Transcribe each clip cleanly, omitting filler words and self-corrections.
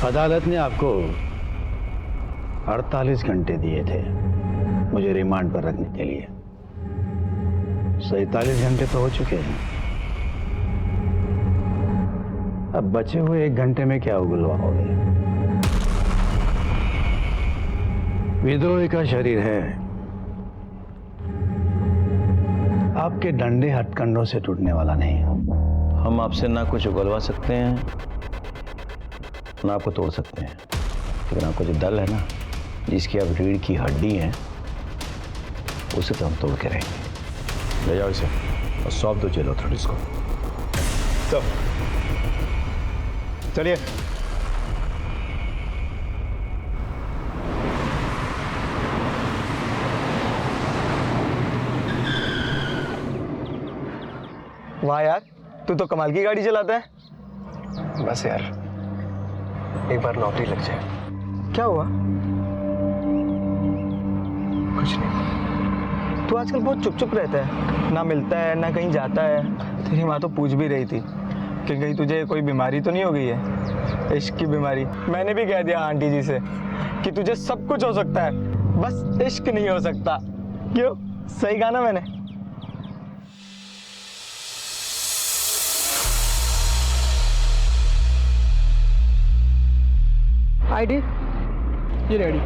अदालत ने आपको 48 घंटे दिए थे मुझे रिमांड पर रखने के लिए। 47 घंटे तो हो चुके हैं। अब बचे हुए 1 घंटे में क्या उगलवाओगे? विद्रोही का शरीर है, आपके डंडे हथकंडों से टूटने वाला नहीं। हम आपसे ना कुछ उगलवा सकते हैं ना आपको तोड़ सकते हैं, लेकिन आपको जो दल है ना, जिसकी आप रीढ़ की हड्डी है, उसे तो हम तोड़ के रहेंगे। ले जाओ इसे और सौंप दो जेल अथॉरिटीज को। तो चलिए। वाह यार, तू तो कमाल की गाड़ी चलाता है। बस यार, एक बार नौकरी लग जाए। क्या हुआ? कुछ नहीं। तू आजकल बहुत चुप चुप रहता है, ना मिलता है ना कहीं जाता है। तेरी माँ तो पूछ भी रही थी कि कहीं तुझे कोई बीमारी तो नहीं हो गई है, इश्क की बीमारी। मैंने भी कह दिया आंटी जी से कि तुझे सब कुछ हो सकता है, बस इश्क नहीं हो सकता। क्यों, सही कहा ना मैंने? आईडी ये रेडी।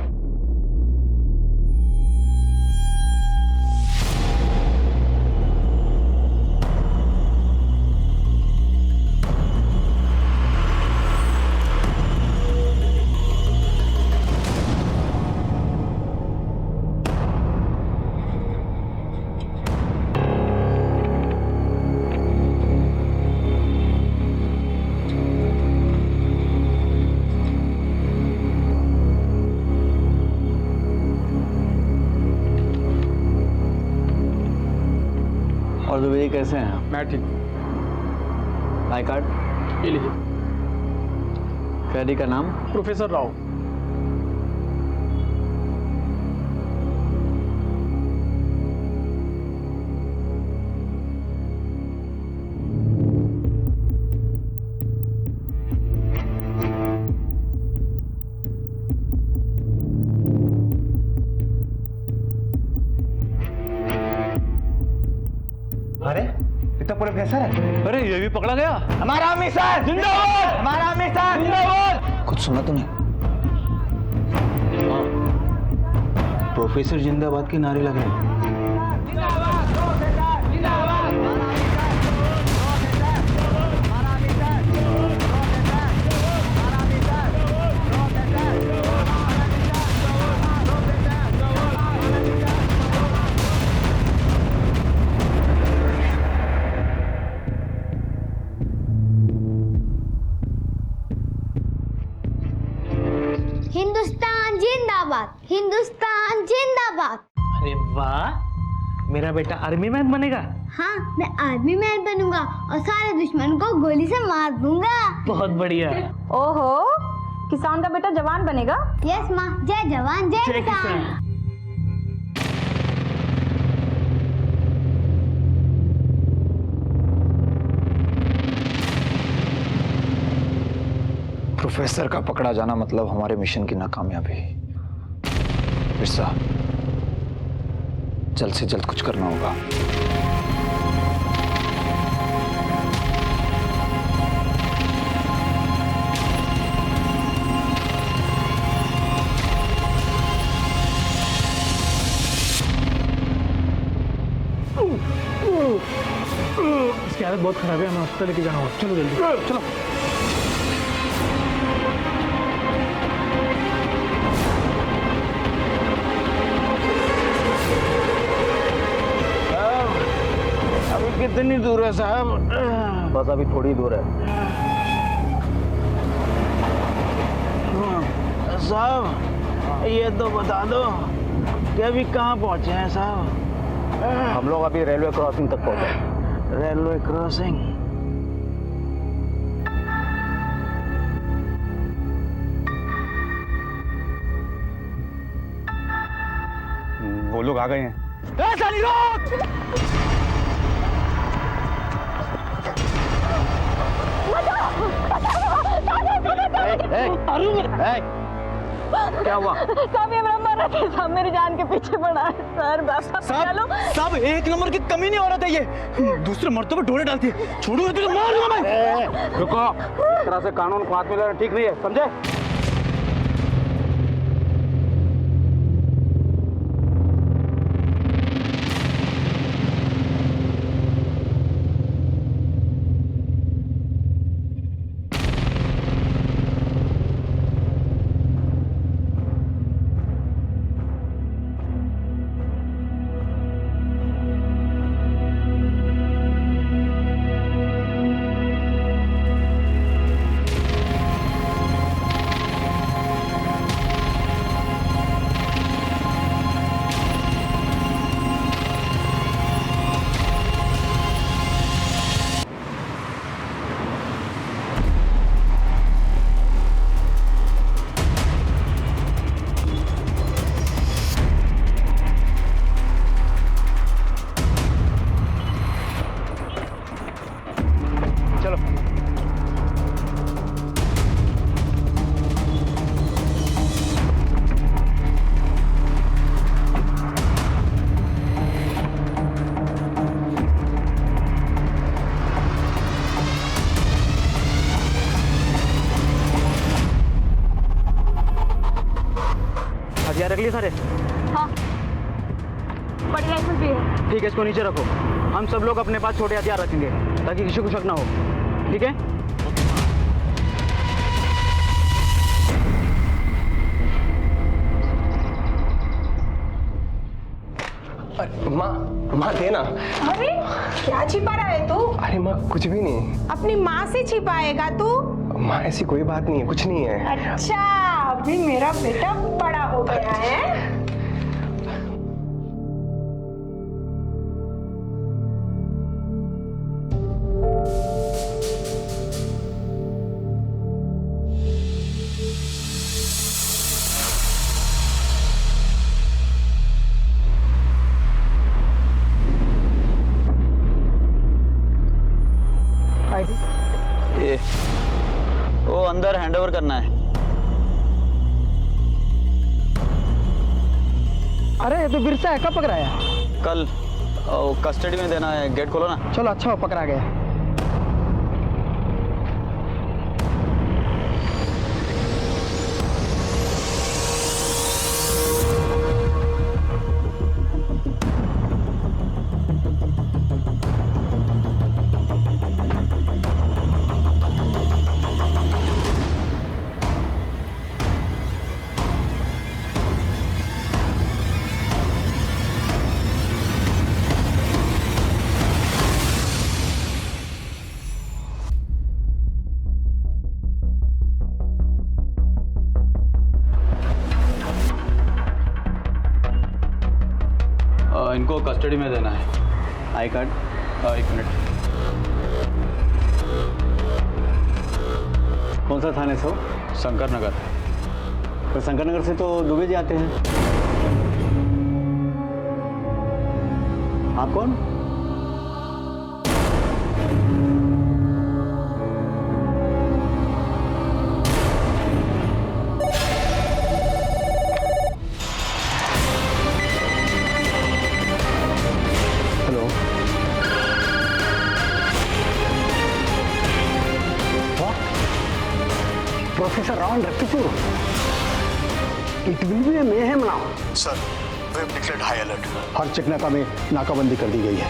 और दुबई कैसे हैं? मैं ठीक। आई कार्ड ये लीजिए। कैदी का नाम? प्रोफेसर राव। अरे ये तो प्रोफेसर है। अरे ये भी पकड़ा गया। हमारा मिशन जिंदाबाद, हमारा मिशन जिंदाबाद। कुछ सुना तूने? प्रोफेसर जिंदाबाद के नारे लग रहे हैं। हिंदुस्तान जिंदाबाद, हिंदुस्तान जिंदाबाद। अरे वाह, मेरा बेटा आर्मी मैन बनेगा। हाँ, मैं आर्मी मैन बनूंगा और सारे दुश्मन को गोली से मार दूंगा। बहुत बढ़िया। ओहो, किसान का बेटा जवान बनेगा। यस माँ, जय जवान जय किसान। प्रोफेसर का पकड़ा जाना मतलब हमारे मिशन की नाकामयाबी। बिरसा, जल्द से जल्द कुछ करना होगा। इसकी हालत बहुत खराब है, हमें हॉस्पिटल लेके जाना होगा। चलो जल्दी चलो। कितनी दूर है साहब? बस अभी थोड़ी दूर है साहब। ये तो बता दो कि अभी कहाँ पहुँचे हैं साहब? हम लोग अभी रेलवे क्रॉसिंग तक पहुंचे। Railway crossing? वो लोग आ गए हैं। क्या हुआ? साहब ये मेरा मर रहा था, मेरी जान के पीछे पड़ा है सर। बस चलो। साहब एक नंबर की कमी नहीं औरत है ये, दूसरे मर्दों पे ढोले डालती है। छोड़ूंगा तुझे, मार दूंगा मैं। रुको, इस तरह से कानून को हाथ में लेना ठीक नहीं है, समझे? हथियार रख लिए सारे? हाँ, बड़ी लाइसेंस भी है। ठीक है, इसको नीचे रखो। हम सब लोग अपने पास छोटे हथियार रखेंगे ताकि किसी को शक ना हो, ठीक है? माँ दे ना। अरे क्या छिपा रहा है तू? अरे माँ कुछ भी नहीं। अपनी माँ से छिपाएगा तू? माँ ऐसी कोई बात नहीं है, कुछ नहीं है। अच्छा, अभी मेरा बेटा बड़ा हो गया है। ये वो अंदर हैंडओवर करना है। अरे तो बिरसा है, कब पकड़ाया? कल कस्टडी में देना है। गेट खोलो ना। चलो अच्छा हो, पकड़ा गया। इनको कस्टडी में देना है। आई कार्ड, एक मिनट। कौन सा थाने से हो? शंकर नगर। तो शंकर नगर से तो दुबे जाते हैं। आप कौन? Professor Ravan Rapipur. It will be a mayhem now. Sir, we have declared high alert. हर चेकनाका में नाकाबंदी कर दी गई है।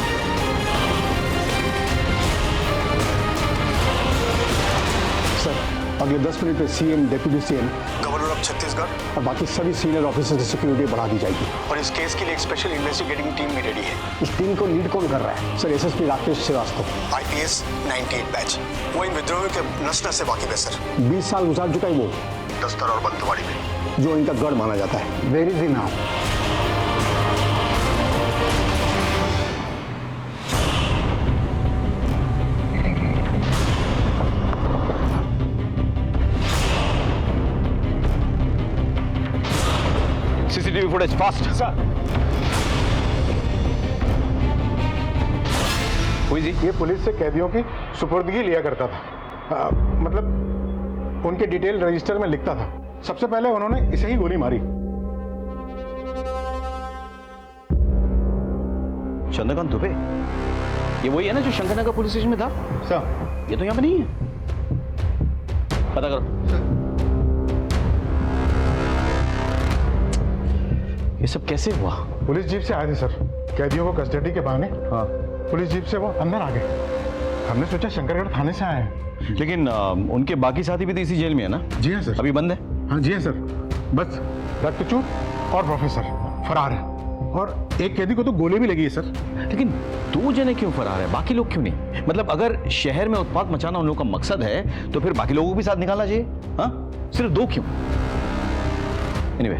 सर, अगले 10 मिनट में CM, deputy CM, governor of Chhattisgarh और बाकी सभी सीनियर ऑफिसर्स की सिक्योरिटी बढ़ा दी जाएगी। और इस केस के लिए एक स्पेशल इन्वेस्टिगेटिंग टीम भी रेडी है। इस टीम को लीड कौन कर रहा है? Sir, SSP Rakesh Srivastava, IPS 98 batch. वो इन विद्रोहियों के नस-नस से वाकिफ है सर। 20 साल गुजार चुका है वो दस्तर और बंदूकवाड़ी में, जो इनका गढ़ माना जाता है। Where is the now? CCTV footage fast. Sir, ये पुलिस से कैदियों की सुपुर्दगी लिया करता था। मतलब उनके डिटेल रजिस्टर में लिखता था। सबसे पहले उन्होंने इसे ही गोली मारी। चंद्रकांत दुबे, ये वही है ना जो शंकरनगर पुलिस स्टेशन में था? सर, ये तो यहाँ पे नहीं है। पता करो। ये सब कैसे हुआ? पुलिस जीप से आए थे सर, कैदियों को कस्टडी के बहाने। हाँ। पुलिस जीप से वो अंदर आ गए। हमने सोचा शंकरगढ़ थाने से आए हैं। लेकिन उनके बाकी साथी भी तो इसी जेल में है ना? जी हाँ सर। अभी बंद है? हाँ जी हाँ सर। बस रक्तचूर और प्रोफेसर फरार है, और एक कैदी को तो गोली भी लगी है सर। लेकिन 2 जने क्यों फरार है, बाकी लोग क्यों नहीं? मतलब अगर शहर में उत्पात मचाना उन लोगों का मकसद है तो फिर बाकी लोगों को भी साथ निकालना चाहिए। हाँ, सिर्फ 2 क्यों? एनीवे,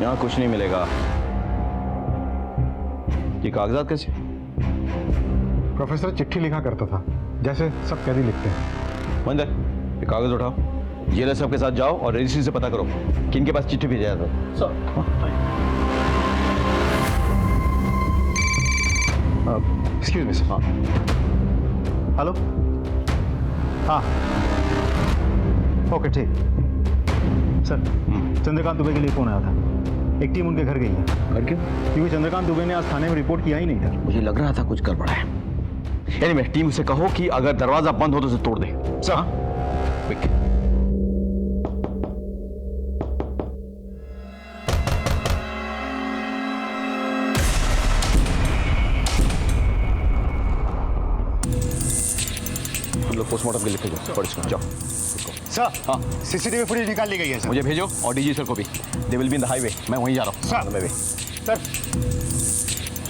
यहां कुछ नहीं मिलेगा। ये कागजात कैसे? प्रोफेसर चिट्ठी लिखा करता था, जैसे सब कैदी लिखते हैं। मंदिर, ये कागज उठाओ, जेलर साहब के साथ जाओ और रजिस्ट्री से पता करो कि इनके पास चिट्ठी भेजा था। Excuse me sir. हाँ, हेलो। हाँ, ओके ठीक। सर, चंद्रकांत दुबे के लिए फोन आया था। एक टीम उनके घर गई है। घर क्यों? क्योंकि चंद्रकांत दुबे ने आज थाने में रिपोर्ट किया ही नहीं था। मुझे लग रहा था कुछ गड़बड़ है। एनीवे, टीम से कहो कि अगर दरवाजा बंद हो तो उसे तोड़ दे। सर। क्विक। हम लोग पोस्टमार्टम के लिखे जाओ। सर, हाँ, सीसीटीवी फुटेज निकाल ली गई है सर। मुझे भेजो और डीजी सर को भी। They will be in the highway. मैं वहीं जा रहा हूँ। सर,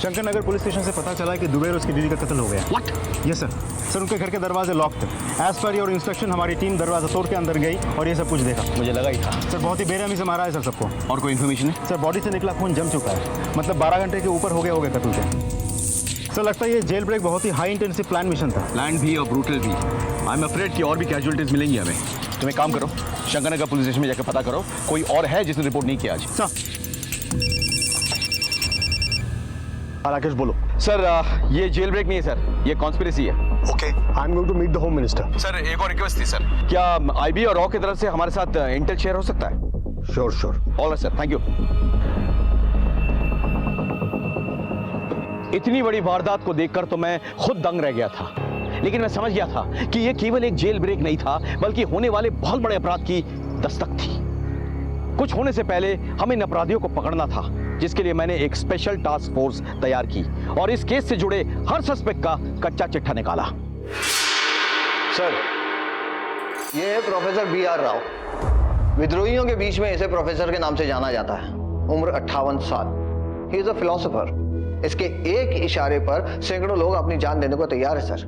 शंकरनगर पुलिस स्टेशन से पता चला कि दुबे और उसकी दीदी का कत्ल हो गया। व्हाट? Yes sir. सर, उनके घर के दरवाजे लॉक थे। एज पर योर इंस्ट्रक्शन हमारी टीम दरवाजा तोड़ के अंदर गई और ये सब कुछ देखा। मुझे लगा ही था। सर, बहुत ही बेरहमी से मारा है सर सबको। और कोई इन्फॉर्मेशन है? सर, बॉडी से निकला खून जम चुका है, मतलब 12 घंटे के ऊपर हो गए कत्ल के। सर, लगता है ये जेल ब्रेक बहुत ही हाई इंटेंसिव प्लान मिशन था। प्लान भी और ब्रूटल भी। आई एम अफ्रेड कि और भी कैजुअलिटीज मिलेंगी हमें। तुम एक काम करो, शंकरनगर पुलिस स्टेशन में जाकर पता करो कोई और है जिसने रिपोर्ट नहीं किया आज। सर, राकेश बोलो। सर, ये जेल ब्रेक नहीं है सर, ये कॉन्स्पिरेसी है। Okay, I'm going to meet the Home Minister. Sir, एक और रिक्वेस्ट थी सर। क्या आईबी और रॉ की तरफ से हमारे साथ इंटेल शेयर हो सकता है? Sure, sure. All right sir, thank you. इतनी बड़ी वारदात को देखकर तो मैं खुद दंग रह गया था, लेकिन मैं समझ गया था कि यह केवल एक जेल ब्रेक नहीं था, बल्कि होने वाले बहुत बड़े अपराध की दस्तक थी। कुछ होने से पहले हमें इन अपराधियों को पकड़ना था, जिसके लिए मैंने एक स्पेशल टास्क फोर्स तैयार की और इस केस से जुड़े हर सस्पेक्ट का कच्चा चिट्ठा निकाला। सर, ये है प्रोफेसर B.R. राव। विद्रोहियों के बीच में इसे प्रोफेसर के नाम से जाना जाता है। उम्र 58 साल। He is a philosopher. इसके एक इशारे पर सैकड़ों लोग अपनी जान देने को तैयार है सर।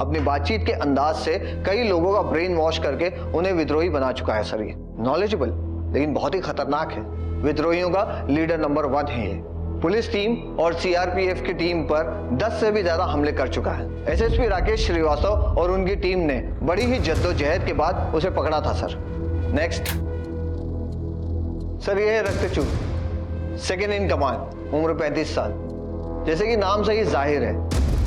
अपनी बातचीत के अंदाज से कई लोगों का ब्रेन वॉश करके उन्हें विद्रोही बना चुका है सर। ये नॉलेजेबल लेकिन बहुत ही खतरनाक है। विद्रोहियों का लीडर नंबर 1 है ये। पुलिस टीम और CRPF की टीम पर 10 से भी ज्यादा हमले कर चुका है। SSP राकेश श्रीवास्तव और उनकी टीम ने बड़ी ही जद्दोजहद के बाद उसे पकड़ा था सर। नेक्स्ट सर, ये है रक्तचूर, सेकेंड इन कमांड, उम्र 35 साल। जैसे कि नाम से ही जाहिर है,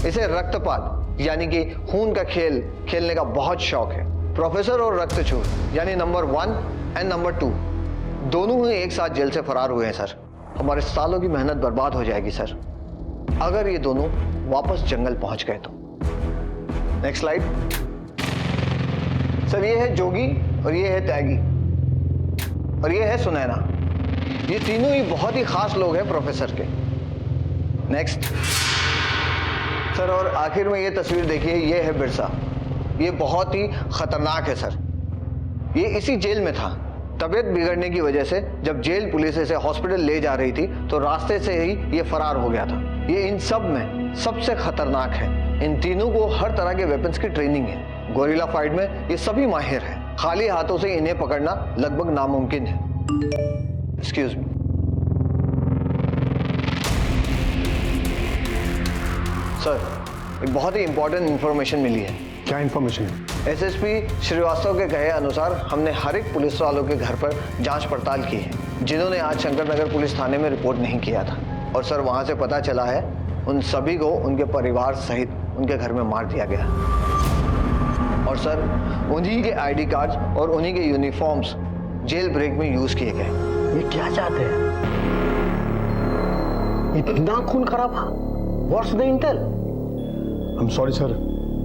इसे रक्तपात यानी कि खून का खेल खेलने का बहुत शौक है। प्रोफेसर और रक्तचूर यानी नंबर 1 एंड नंबर 2 दोनों ही एक साथ जेल से फरार हुए हैं सर। हमारे सालों की मेहनत बर्बाद हो जाएगी सर अगर ये दोनों वापस जंगल पहुंच गए तो। नेक्स्ट स्लाइड सर, ये है जोगी और ये है त्यागी और ये है सुनैना। ये तीनों ही बहुत ही खास लोग हैं प्रोफेसर के। नेक्स्ट सर, और आखिर में ये तस्वीर देखिए, ये है बिरसा। ये बहुत ही खतरनाक है सर। ये इसी जेल में था। तबीयत बिगड़ने की वजह से जब जेल पुलिस इसे हॉस्पिटल ले जा रही थी तो रास्ते से ही ये फरार हो गया था। ये इन सब में सबसे खतरनाक है। इन तीनों को हर तरह के वेपन्स की ट्रेनिंग है। गोरिल्ला फाइट में ये सभी माहिर हैं। खाली हाथों से इन्हें पकड़ना लगभग नामुमकिन है। एक्सक्यूज मी सर, एक बहुत ही इंपॉर्टेंट इंफॉर्मेशन मिली है। क्या इंफॉर्मेशन है? SSP श्रीवास्तव के कहे अनुसार हमने हर एक पुलिस वालों के घर पर जांच पड़ताल की है जिन्होंने आज शंकरनगर पुलिस थाने में रिपोर्ट नहीं किया था। और सर, वहां से पता चला है उन सभी को उनके परिवार सहित उनके घर में मार दिया गया। और सर, उन्हीं के आईडी कार्ड्स और उन्हीं के यूनिफॉर्म्स जेल ब्रेक में यूज किए गए। ये क्या चाहते हैं? इतना खून खराबा? What's the Intel? I am sorry sir,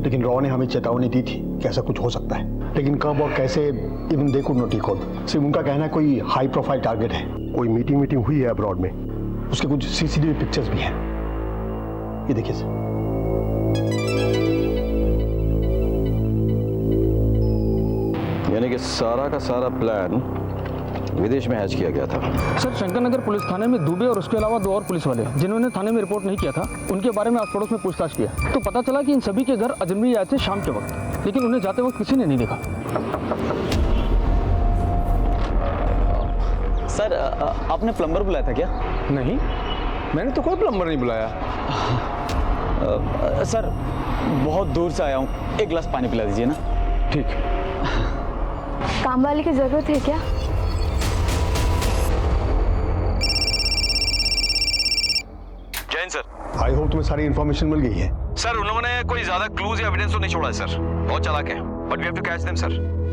लेकिन रॉ ने हमें चेतावनी दी थी कि ऐसा कुछ हो सकता है, लेकिन कब और कैसे even they could not recall. सिर्फ उनका कहना है कोई हाई प्रोफाइल टारगेट है, कोई मीटिंग हुई है अब्रॉड में, उसके कुछ सीसीटीवी पिक्चर्स भी हैं। ये देखिए सर। यानी कि सारा का सारा प्लान विदेश में हैच किया गया था। सर, शंकर नगर पुलिस थाने में दुबे और उसके अलावा 2 और पुलिस वाले जिन्होंने थाने में रिपोर्ट नहीं किया था, उनके बारे में आस पड़ोस में पूछताछ किया तो पता चला कि इन सभी के घर अजनबी आए थे शाम के वक्त, लेकिन उन्हें जाते वक्त किसी ने नहीं देखा। सर, आपने प्लम्बर बुलाया था क्या? नहीं, मैंने तो कोई प्लम्बर नहीं बुलाया। सर, बहुत दूर से आया हूँ, एक गिलास पानी पिला दीजिए ना। ठीक। काम वाले की जरूरत है क्या? जैन सर। आई होप तुम्हें सारी इन्फॉर्मेशन मिल गई है। सर, उन्होंने कोई ज्यादा क्लूज या एविडेंस तो नहीं छोड़ा है सर। बहुत चालाक है, but we have to catch them sir.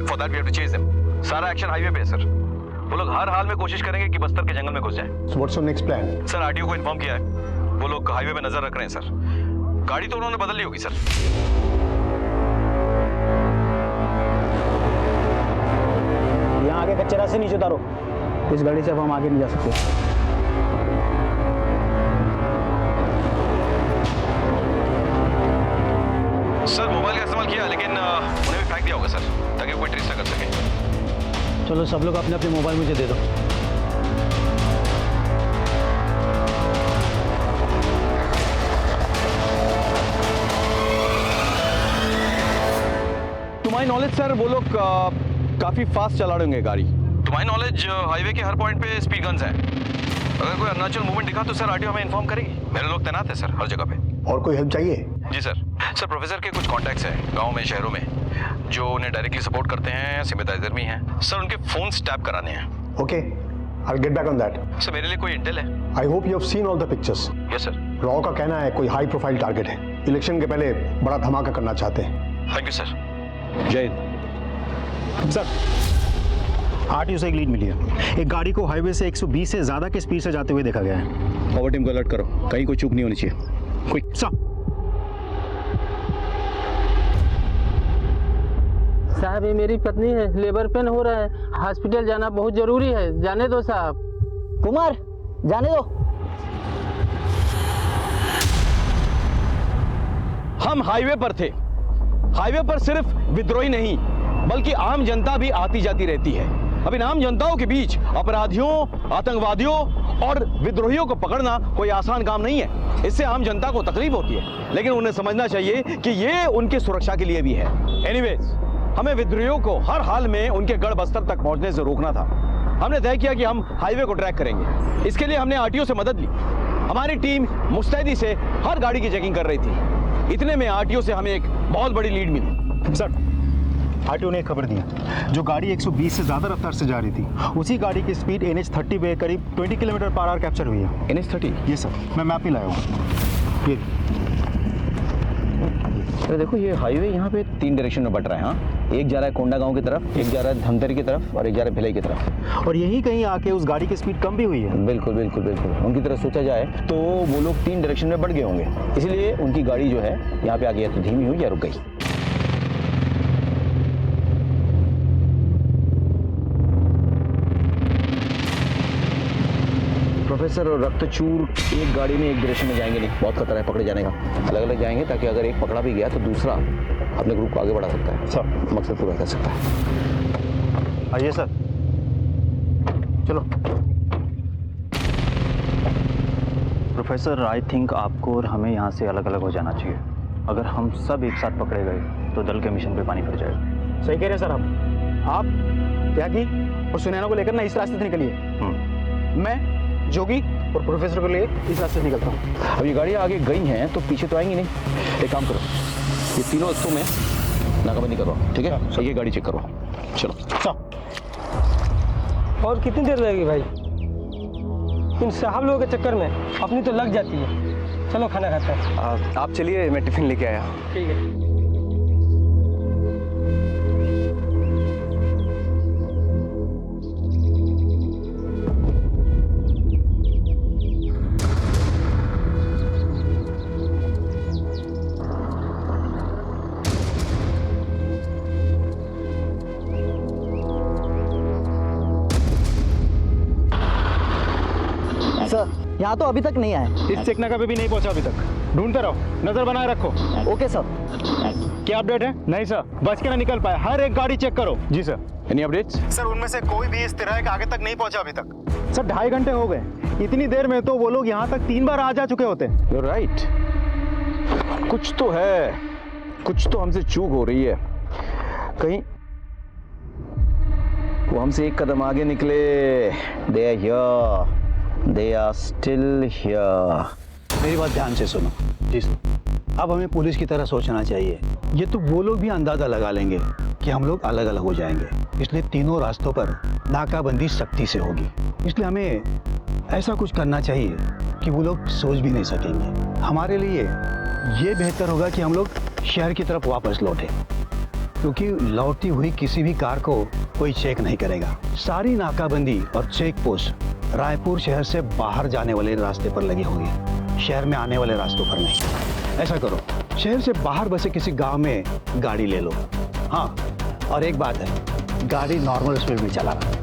For that we have to chase them. सारा एक्शन हाईवे पे है सर। वो लोग हर हाल में कोशिश करेंगे कि बस्तर के जंगल में घुस जाएं। So what's your next plan? Sir, RTO को इन्फॉर्म किया है, वो लोग हाईवे पे नजर रख रहे हैं सर। गाड़ी तो उन्होंने बदल ली होगी सर। यहाँ आगे कच्चे रास्ते नीचे उतारो, इस गाड़ी से अब हम आगे नहीं जा सकते। सर, मोबाइल का इस्तेमाल किया, लेकिन उन्हें भी फेंक दिया होगा सर, ताकि कोई ट्रेस ना कर सके। चलो सब लोग अपने अपने मोबाइल मुझे दे दो। तुम्हारी नॉलेज सर, वो लोग काफी फास्ट चला रहे होंगे गाड़ी। तुम्हारी नॉलेज, हाईवे के हर पॉइंट पे स्पीड गन्स हैं। अगर कोई अरुणाचल मूवमेंट दिखा तो सर आरटीओ हमें इन्फॉर्म करेगी। मेरे लोग तैनात हैं सर हर जगह पे। और कोई हेल्प चाहिए? जी सर। सर, प्रोफेसर के कुछ कॉन्टैक्ट्स हैं गांव में, शहरों में, जो उन्हें डायरेक्टली सपोर्ट करते हैं, सिंपैथाइजर भी हैं सर। उनके फोन टैप कराने हैं। Okay, I will get back on that. Sir, मेरे लिए कोई इंटेल है? I hope you have seen all the pictures. Yes sir. Raw का कहना है कोई हाई प्रोफाइल टारगेट है, इलेक्शन के पहले बड़ा धमाका करना चाहते हैं। Thank you sir. जय सर, आरटीओ से एक लीड मिली है। एक गाड़ी को हाईवे से 120 से ज्यादा की स्पीड से जाते हुए देखा गया है। ओवर टीम को अलर्ट करो, कहीं कोई चूक नहीं होनी चाहिए। Quick sir. साहब, ये मेरी पत्नी है, लेबर पेन हो रहा है, हॉस्पिटल जाना बहुत जरूरी है, जाने दो साहब। कुमार, जाने दो। हम हाईवे पर थे। हाईवे पर सिर्फ विद्रोही नहीं, बल्कि आम जनता भी आती जाती रहती है। अब इन आम जनताओं के बीच अपराधियों, आतंकवादियों और विद्रोहियों को पकड़ना कोई आसान काम नहीं है। इससे आम जनता को तकलीफ होती है, लेकिन उन्हें समझना चाहिए कि ये उनकी सुरक्षा के लिए भी है। एनीवेज, हमें विद्रोहियों को हर हाल में उनके गढ़ बस्तर तक पहुंचने से रोकना था। हमने तय किया कि हम हाईवे को ट्रैक करेंगे। इसके लिए हमने आरटीओ से मदद ली। हमारी टीम मुस्तैदी से हर गाड़ी की चेकिंग कर रही थी। इतने में आरटीओ से हमें एक बहुत बड़ी लीड मिली। सर, आरटीओ ने एक खबर दी जो गाड़ी 120 से ज्यादा रफ्तार से जा रही थी, उसी गाड़ी की स्पीड NH30 पे करीब 20 किलोमीटर/आवर कैप्चर हुई है। NH30? ये सर, मैं मैप ही लाया हूँ। ये तो देखो, ये हाईवे यहाँ पे 3 डायरेक्शन में बट रहा है। हाँ, एक जा रहा है कोंडा गांव की तरफ, एक जा रहा है धमतरी की तरफ और एक जा रहा है भिलाई की तरफ। और यहीं कहीं आके उस गाड़ी की स्पीड कम भी हुई है। बिल्कुल बिल्कुल बिल्कुल। उनकी तरफ सोचा जाए तो वो लोग 3 डायरेक्शन में बढ़ गए होंगे, इसलिए उनकी गाड़ी जो है यहाँ पे आगे या तो धीमी हुई या रुक गई। प्रोफेसर और रक्तचूर एक गाड़ी में एक डायरेक्शन में जाएंगे नहीं, बहुत खतरा है पकड़े जाने का। अलग अलग जाएंगे ताकि अगर एक पकड़ा भी गया तो दूसरा अपने ग्रुप को आगे बढ़ा सकता है, सर मकसद पूरा कर सकता है। आइए सर, चलो। प्रोफेसर, आई थिंक आपको और हमें यहाँ से अलग अलग हो जाना चाहिए। अगर हम सब एक साथ पकड़े गए तो दल के मिशन पे पानी फिर जाएगा। सही कह रहे हैं सर आप त्यागी और सुनैना को लेकर ना इस रास्ते से निकलिए। मैं जोगी और प्रोफेसर को लिए इस रास्ते से निकलता हूँ। अब ये गाड़ियाँ आगे गई हैं तो पीछे तो आएंगी नहीं। एक काम करो, ये तीनों हिस्सों में नाकाबंदी करवाओ, ठीक है? सही, ये गाड़ी चेक करवाओ। चलो। और कितनी देर लगेगी भाई? इन साहब लोगों के चक्कर में अपनी तो लग जाती है। चलो खाना खाते हैं। आप चलिए, मैं टिफिन लेके आया। ठीक है। सर यहाँ तो अभी तक नहीं आए। इस चेकना का भी नहीं पहुंचा अभी तक। ढूंढते रहो, नजर बनाए रखो। Okay sir. क्या अपडेट है? नहीं सर, बच के ना निकल पाए। हर एक गाड़ी चेक करो। जी सर। Any updates? सर उनमें से कोई भी इस तरह के आगे तक नहीं पहुंचा अभी तक। सर 2.5 घंटे हो गए। इतनी देर में तो वो लोग यहाँ तक 3 बार आ जा चुके होते। You right. कुछ तो है, कुछ तो हमसे चूक हो रही है। कहीं वो हमसे एक कदम आगे निकले। They are here, they are still here. मेरी बात ध्यान से सुनो। जी सर। अब हमें पुलिस की तरह सोचना चाहिए। ये तो वो लोग भी अंदाजा लगा लेंगे कि हम लोग अलग अलग हो जाएंगे, इसलिए तीनों रास्तों पर नाकाबंदी सख्ती से होगी। इसलिए हमें ऐसा कुछ करना चाहिए कि वो लोग सोच भी नहीं सकेंगे। हमारे लिए ये बेहतर होगा कि हम लोग शहर की तरफ वापस लौटें, क्योंकि लौटती हुई किसी भी कार को कोई चेक नहीं करेगा। सारी नाकाबंदी और चेक पोस्ट रायपुर शहर से बाहर जाने वाले रास्ते पर लगी होगी, शहर में आने वाले रास्तों पर नहीं। ऐसा करो, शहर से बाहर बसे किसी गांव में गाड़ी ले लो। हाँ, और एक बात है, गाड़ी नॉर्मल स्पीड में चलाना।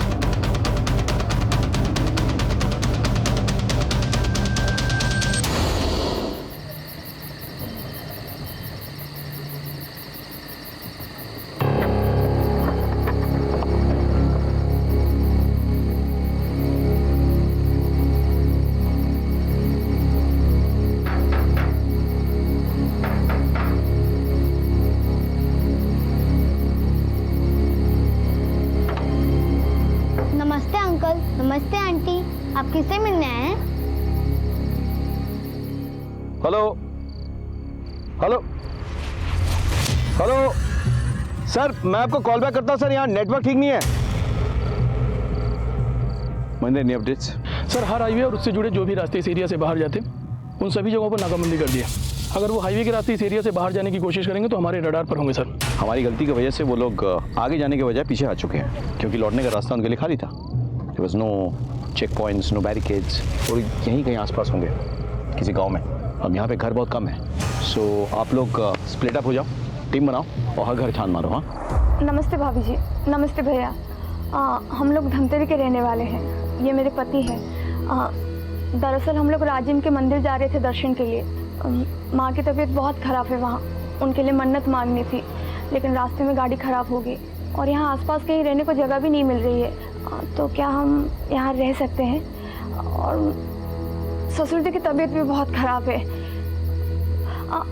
नमस्ते अंकल, नमस्ते आंटी। आप किससे मिलने आए हैं? हेलो हेलो हेलो सर मैं आपको कॉल बैक करता हूँ सर, यहाँ नेटवर्क ठीक नहीं है। Mahendra, any updates? सर हर हाईवे और उससे जुड़े जो भी रास्ते इस एरिया से बाहर जाते उन सभी जगहों पर नाकाबंदी कर दिया। अगर वो हाईवे के रास्ते इस एरिया से बाहर जाने की कोशिश करेंगे तो हमारे रडार पर होंगे सर। हमारी गलती की वजह से वो लोग आगे जाने के बजाय पीछे आ चुके हैं, क्योंकि लौटने का रास्ता उनके लिए खाली था। There was no check points, no barricades, और यहीं कहीं आसपास होंगे किसी गांव में। अब यहाँ पे घर बहुत कम है, सो आप लोग स्प्लिट अप हो जाओ, टीम बनाओ और हर घर छान मारो। हाँ, नमस्ते भाभी जी। नमस्ते भैया। हम लोग धमतरी के रहने वाले हैं। ये मेरे पति हैं। दरअसल हम लोग राजिम के मंदिर जा रहे थे दर्शन के लिए। माँ की तबीयत बहुत ख़राब है वहाँ, उनके लिए मन्नत मांगनी थी, लेकिन रास्ते में गाड़ी ख़राब हो गई और यहाँ आसपास कहीं रहने को जगह भी नहीं मिल रही है। तो क्या हम यहाँ रह सकते हैं? और ससुर जी की तबीयत भी बहुत ख़राब है।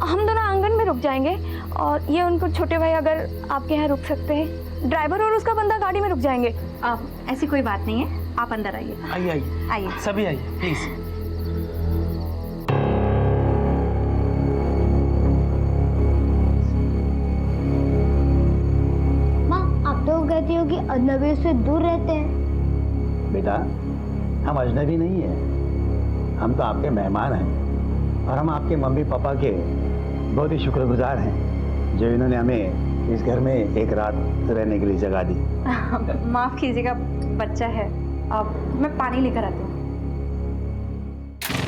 हम दोनों आंगन में रुक जाएंगे और ये उनको छोटे भाई अगर आपके यहाँ रुक सकते हैं, ड्राइवर और उसका बंदा गाड़ी में रुक जाएंगे। ऐसी कोई बात नहीं है, आप अंदर आइए। आइए आइए आइए सभी आइए प्लीज। माँ, आप तो कहती हो कि अजनबी से दूर रहते हैं। बेटा, हम अजनबी नहीं है, हम तो आपके मेहमान हैं और हम आपके मम्मी पापा के बहुत ही शुक्रगुजार हैं जो इन्होंने हमें इस घर में एक रात रहने के लिए जगह दी। माफ कीजिएगा, बच्चा है। अब मैं पानी लेकर आती हूँ।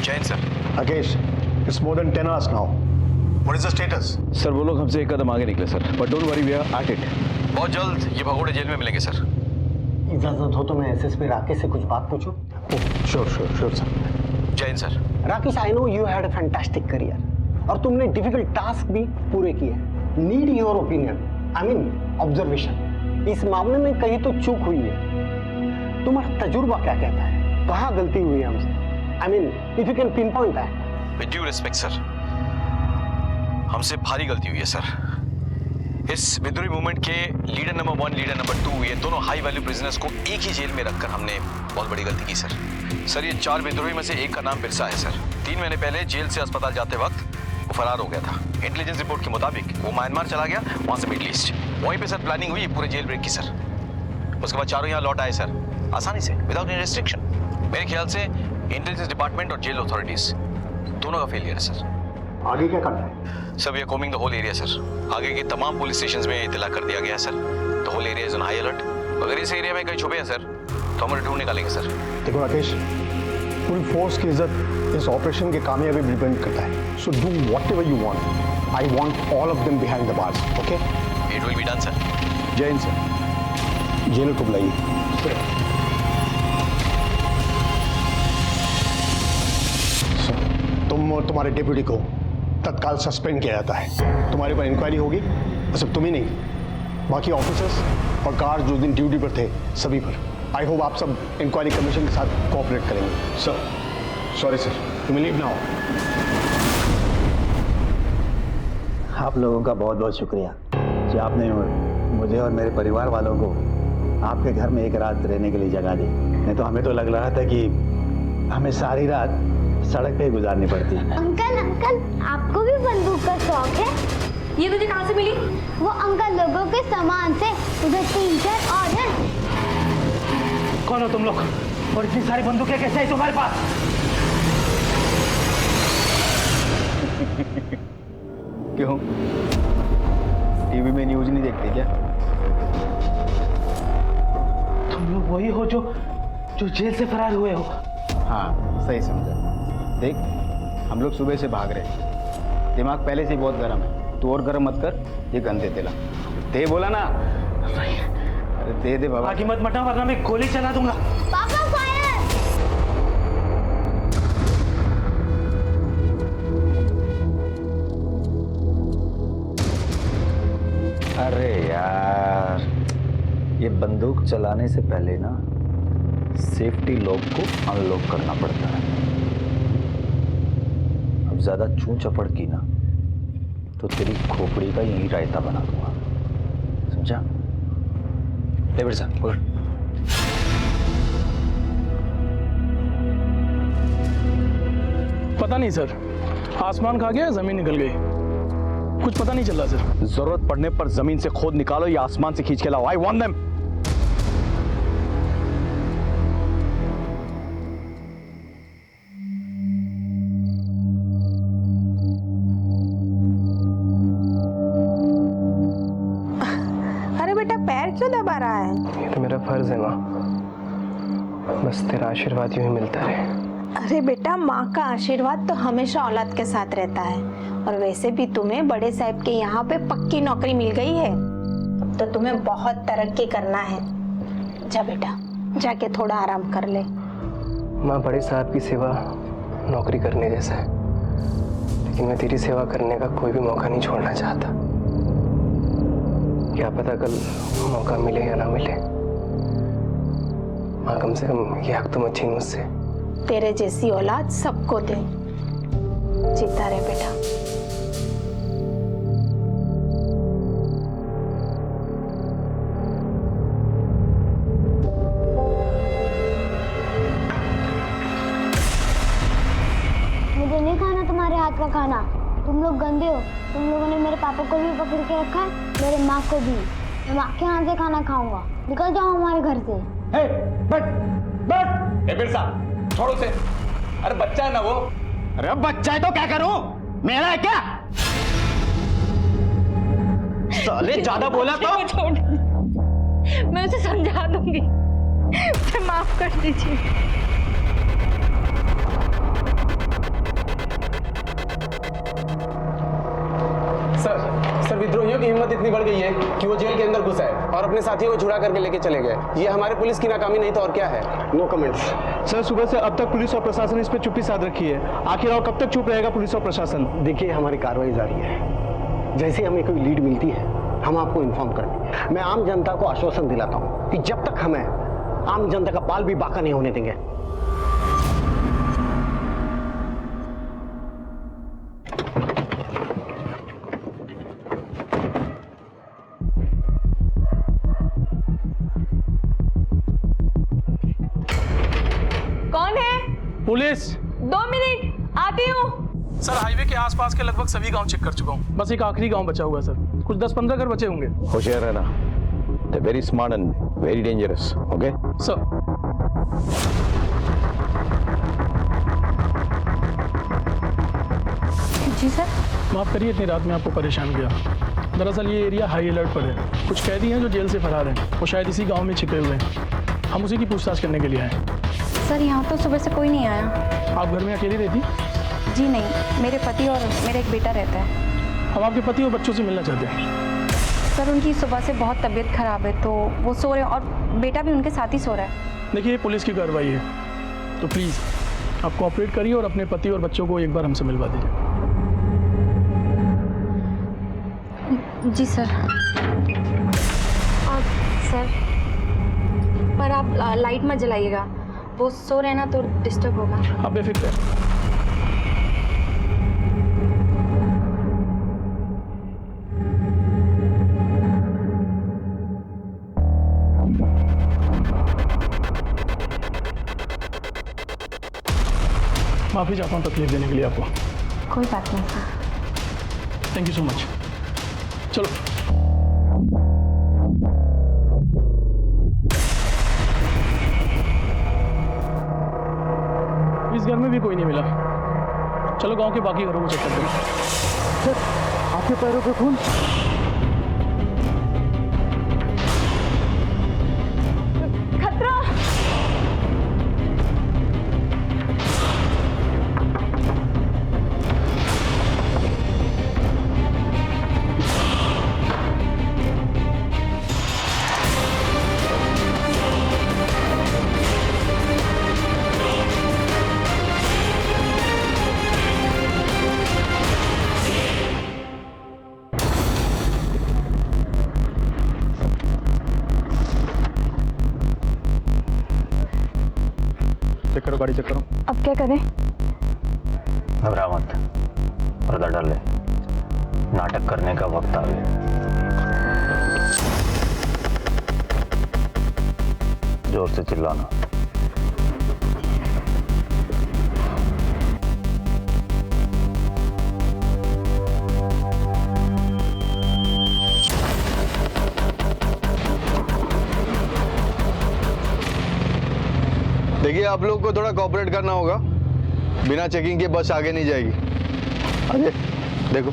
Jain sir. Rakesh, it's more than 10 hours now. What is the status? Sir वो लोग हमसे एक कदम आगे निकले sir, but don't worry, we are at it. बहुत जल्द ये भगोड़े जेल में मिलेंगे सर। इजाजत हो तो मैं एसएसपी राकेश से कुछ बात पूछूं? Sure sure sure sir. Jain sir. Rakesh, I know you had a fantastic career और तुमने डिफिकल्ट टास्क भी पूरे किए। Need your opinion, I mean observation. इस मामले में कहीं तो चूक हुई है, तुम्हारा तजुर्बा क्या कहता है? कहाँ गलती हुई है हमसे? I mean if you can pin point that. With due respect sir, हमसे भारी गलती हुई है सर। इस विद्रोही मूवमेंट के लीडर नंबर 1, लीडर नंबर 2, ये दोनों हाई वैल्यू प्रिजनर्स को एक ही जेल में रखकर हमने बहुत बड़ी गलती की सर। सर ये 4 विद्रोही में से एक का नाम बिरसा है सर। 3 महीने पहले जेल से अस्पताल जाते वक्त वो फरार हो गया था। इंटेलिजेंस रिपोर्ट के मुताबिक वो म्यांमार चला गया, वहाँ से मिडिल ईस्ट। वहीं पे सर प्लानिंग हुई पूरे जेल ब्रेक की सर। उसके बाद चारों यहाँ लौट आए सर, आसानी से, विदाउट एनी रेस्ट्रिक्शन। मेरे ख्याल से इंटेलिजेंस डिपार्टमेंट और जेल अथॉरिटीज दोनों का फेलियर है सर। आगे क्या करना है? Sir we are combing the whole area sir. आगे के तमाम पुलिस स्टेशंस में इत्तला कर दिया गया है sir. The whole area is on high alert. अगर इस एरिया में कहीं छुपे हैं सर तो हम ढूंढ निकालेंगे सर। देखो राकेश, फुल फोर्स की इज्जत इस ऑपरेशन के कामयाबी पर डिपेंड करता है। So do whatever you want. I want all of them behind the bars, okay? It will be done sir. जय हिंद सर। जेलर को बुलाइए। तुम्हारे डिप्यूटी को तत्काल सस्पेंड किया जाता है। तुम्हारे पर इंक्वायरी होगी, सिर्फ तुम ही नहीं, बाकी ऑफिसर्स और गार्ड जो दिन ड्यूटी पर थे सभी पर। आई होप आप सब इंक्वायरी कमीशन के साथ कोऑपरेट करेंगे। Sir sorry sir, you will leave now. आप लोगों का बहुत बहुत शुक्रिया कि आपने मुझे और मेरे परिवार वालों को आपके घर में एक रात रहने के लिए जगह दी। नहीं तो हमें तो लग रहा था कि हमें सारी रात सड़क पे गुजारनी पड़ती है। अंकल अंकल, आपको भी बंदूक का शौक है? ये तुझे कहाँ से मिली? वो अंकल लोगों के सामान से। उधर 3-4 और हैं। कौन हो तुम लोग और इतनी सारी बंदूकें कैसे आई तुम्हारे पास? क्यों, टीवी में न्यूज नहीं देखते क्या? तुम लोग वही हो जो जेल से फरार हुए हो? हाँ, सही समझा। देख, हम लोग सुबह से भाग रहे हैं, दिमाग पहले से ही बहुत गर्म है। तू और गर्म मत कर, ये गन दे देला। दे बोला ना। अरे दे दे बाबा। आगे मत मटा वरना मैं गोली चला दूंगा। पापा फायर! अरे यार, ये बंदूक चलाने से पहले ना सेफ्टी लॉक को अनलॉक करना पड़ता है। अब ज्यादा चूं चपड़ की ना तो तेरी खोपड़ी का यही रायता बना दूंगा, समझा? ले बेटा पकड़। पता नहीं सर, आसमान खा गया, जमीन निकल गई, कुछ पता नहीं चल रहा सर। जरूरत पड़ने पर जमीन से खोद निकालो या आसमान से खींच के लाओ। I want them. अरे बेटा, पैर क्यों दबा रहा है? ये तो मेरा फर्ज है माँ, बस तेरा आशीर्वाद यूं ही मिलता रहे। अरे बेटा, माँ का आशीर्वाद तो हमेशा औलाद के साथ रहता है। और वैसे भी तुम्हें बड़े साहब के यहाँ पे पक्की नौकरी मिल गई है। अब तो तुम्हें बहुत तरक्की करना है। जा बेटा, जाके थोड़ा आराम कर ले। माँ, बड़े साहब की सेवा नौकरी करने जैसा है, लेकिन मैं तेरी सेवा करने का कोई भी मौका नहीं छोड़ना चाहता। क्या पता कल मौका मिले या ना मिले। माँ, कम से कम ये हक तो मत छीन मुझसे। तेरे जैसी औलाद सबको दे। जीता रहे बेटा। मुझे नहीं खाना तुम्हारे हाथ का खाना। तुम लोग गंदे हो। तुम लोगों ने मेरे पापा को भी पकड़ के रखा है, मेरे माँ को भी। मैं माँ के हाथ से खाना खाऊंगा। निकल जाओ हमारे घर से। बिरसा, छोड़ो से। अरे बच्चा है ना वो। अरे बच्चा है तो क्या करूं? मेरा है क्या? साले ज्यादा बोला तो छोड़, मैं उसे समझा दूंगी। मुझे माफ कर दीजिए। सर, विद्रोहियों की हिम्मत इतनी बढ़ गई है कि वो जेल के अंदर घुसा है और अपने साथियों को छुड़ा करके लेके चले गए। ये हमारे पुलिस की नाकामी नहीं तो और क्या है। No comments. सर, सुबह से अब तक पुलिस और प्रशासन इस पर चुप्पी साध रखी है। आखिर और कब तक चुप रहेगा पुलिस और प्रशासन? देखिए, हमारी कार्रवाई जारी है। जैसे हमें कोई लीड मिलती है हम आपको इन्फॉर्म करेंगे। मैं आम जनता को आश्वासन दिलाता हूँ कि जब तक हमें आम जनता का बाल भी बाका नहीं होने देंगे। कौन है? पुलिस। 2 मिनट, आती हूँ। सर, हाईवे के आसपास के लगभग सभी गांव चेक कर चुका हूँ। बस एक आखिरी गांव बचा हुआ है सर। कुछ 10-15 घर बचे होंगे। होशियार रहना। They very smart and very dangerous. Okay sir. जी सर। माफ़ करिए इतनी रात में आपको परेशान किया। दरअसल ये एरिया हाई अलर्ट पर है। कुछ कैदी हैं जो जेल से फरार हैं, वो शायद इसी गांव में छिपे हुए हैं। हम उसी की पूछताछ करने के लिए आए। सर यहाँ तो सुबह से कोई नहीं आया। आप घर में अकेली रहती? जी नहीं, मेरे पति और मेरा एक बेटा रहता है। हम आपके पति और बच्चों से मिलना चाहते हैं। सर उनकी सुबह से बहुत तबीयत खराब है, तो वो सो रहे हैं और बेटा भी उनके साथ ही सो रहा है। देखिए, ये पुलिस की कार्रवाई है, तो प्लीज़ आप कोऑपरेट करिए और अपने पति और बच्चों को एक बार हमसे मिलवा दीजिए। जी सर। सर पर आप लाइट मत जलाइएगा, वो सो रहे हैं ना तो डिस्टर्ब होगा। आप बेफिक्र हैं। माफ़ी चाहता हूँ तकलीफ देने के लिए आपको। कोई बात नहीं sir. Thank you so much. चलो। इस घर में भी कोई नहीं मिला। चलो गांव के बाकी घरों में चेक करते हैं। सर आपके पैरों पे खून। खतरा। चेक करो, गाड़ी चेक करो। अब क्या करें? घबरा मत, पर्दा डाल ले, नाटक करने का वक्त आ गया। जोर से चिल्लाना। देखिए, आप लोग को थोड़ा कोऑपरेट करना होगा। बिना चेकिंग के बस आगे नहीं जाएगी। आगे देखो।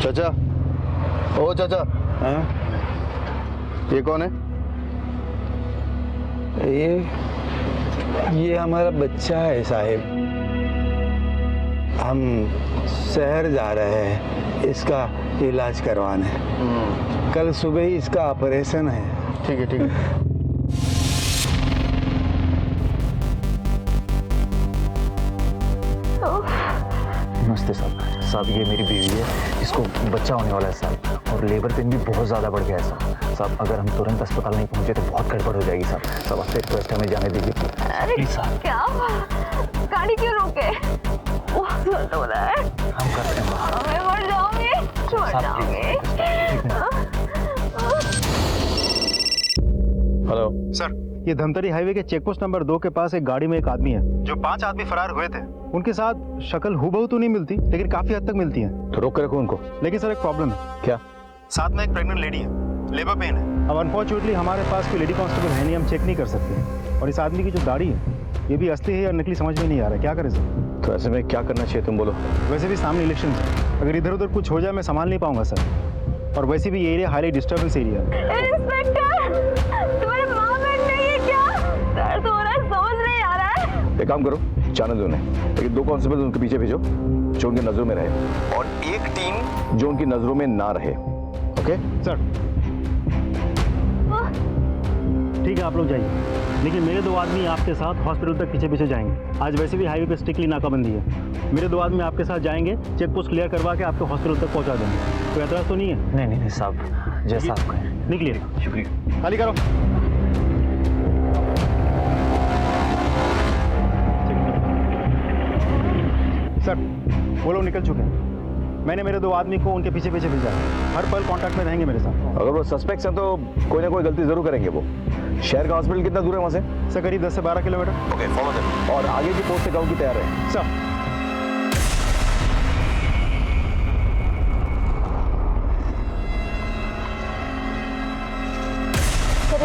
चाचा, ओ चाचा। हाँ? ये कौन है? ये हमारा बच्चा है साहिब। हम शहर जा रहे हैं इसका इलाज करवाने। कल सुबह ही इसका ऑपरेशन है। ठीक है, ठीक है। नमस्ते साहब। साहब ये मेरी बीवी है, इसको बच्चा होने वाला है साहब, और लेबर पेन भी बहुत ज़्यादा बढ़ गया है साहब। साहब अगर हम तुरंत अस्पताल नहीं पहुंचे तो बहुत गड़बड़ हो जाएगी साहब। साहब आपसे रिक्वेस्ट है, हमें जाने दीजिए। अरे क्या गाड़ी क्यों रोके? बहुत दर्द हो रहा है। हम करते हैं। मैं मर जाऊंगी, मर जाऊंगी। हेलो सर, ये धमतरी हाईवे के चेकपोस्ट नंबर 2 के पास एक गाड़ी में एक आदमी है। जो 5 आदमी फरार हुए थे, उनके साथ शक्ल हूबहू तो नहीं मिलती, लेकिन काफी हद तक मिलती है। तो रोक के रखो उनको। लेकिन सर एक प्रॉब्लम है। क्या? साथ में एक प्रेग्नेंट लेडी है, लेबर पेन है। अब अनफॉर्चुनेटली हमारे पास कोई लेडी कांस्टेबल है नहीं, हम चेक नहीं कर सकते। और इस आदमी की जो गाड़ी है ये भी असली है या नकली समझ में नहीं आ रहा है। क्या करें सर? तो ऐसे में क्या करना चाहिए तुम बोलो। वैसे भी सामने इलेक्शन है, अगर इधर उधर कुछ हो जाए मैं संभाल नहीं पाऊंगा सर। और वैसे भी ये एरिया हाईली डिस्टर्बेंस एरिया है। इंस्पेक्टर, तुम्हारे माँ बहन नहीं है क्या? दर्द हो रहा है, समझ नहीं आ रहा है। एक काम करो, जाने दो उन्हें, लेकिन 2 कांस्टेबल उनके पीछे भेजो जो उनकी नजरों में रहे, और एक टीम जो उनकी नजरों में ना रहे। Okay sir? ठीक है, आप लोग जाइए, लेकिन मेरे 2 आदमी आपके साथ हॉस्पिटल तक पीछे पीछे जाएंगे। आज वैसे भी हाईवे पे स्ट्रिक्टली नाकाबंदी है। मेरे 2 आदमी आपके साथ जाएंगे, चेक पोस्ट क्लियर करवा के आपको हॉस्पिटल तक पहुंचा देंगे। कोई एतराज तो नहीं है? नहीं नहीं साहब, जैसा आप कहें। निकलिए। शुक्रिया। खाली करो। सर वो लोग निकल चुके हैं। मैंने मेरे 2 आदमी को उनके पीछे पीछे भेजा है, हर पल कांटेक्ट में रहेंगे मेरे साथ। अगर वो सस्पेक्ट्स हैं तो कोई ना कोई गलती जरूर करेंगे वो। शहर का हॉस्पिटल कितना दूर है वहाँ से? सर करीब 10 से 12 किलोमीटर। Okay, follow them. और आगे की पोस्ट से गाँव की तैयार है। सर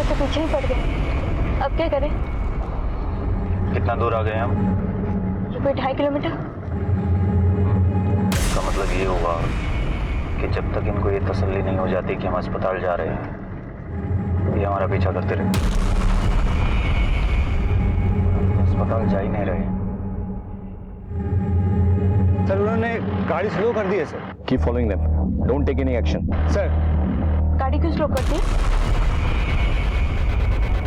तो पीछे ही पड़ गए। अब क्या करें? कितना दूर आ गए हम? कोई 2.5 किलोमीटर। इसका मतलब ये हुआ कि जब तक इनको ये तसल्ली नहीं हो जाती कि हम अस्पताल जा रहे हैं, ये हमारा पीछा करते रहे। अस्पताल जा ही नहीं रहे। सर उन्होंने गाड़ी स्लो कर दी है sir. Keep following them, don't take any action. Sir गाड़ी क्यों स्लो करती है?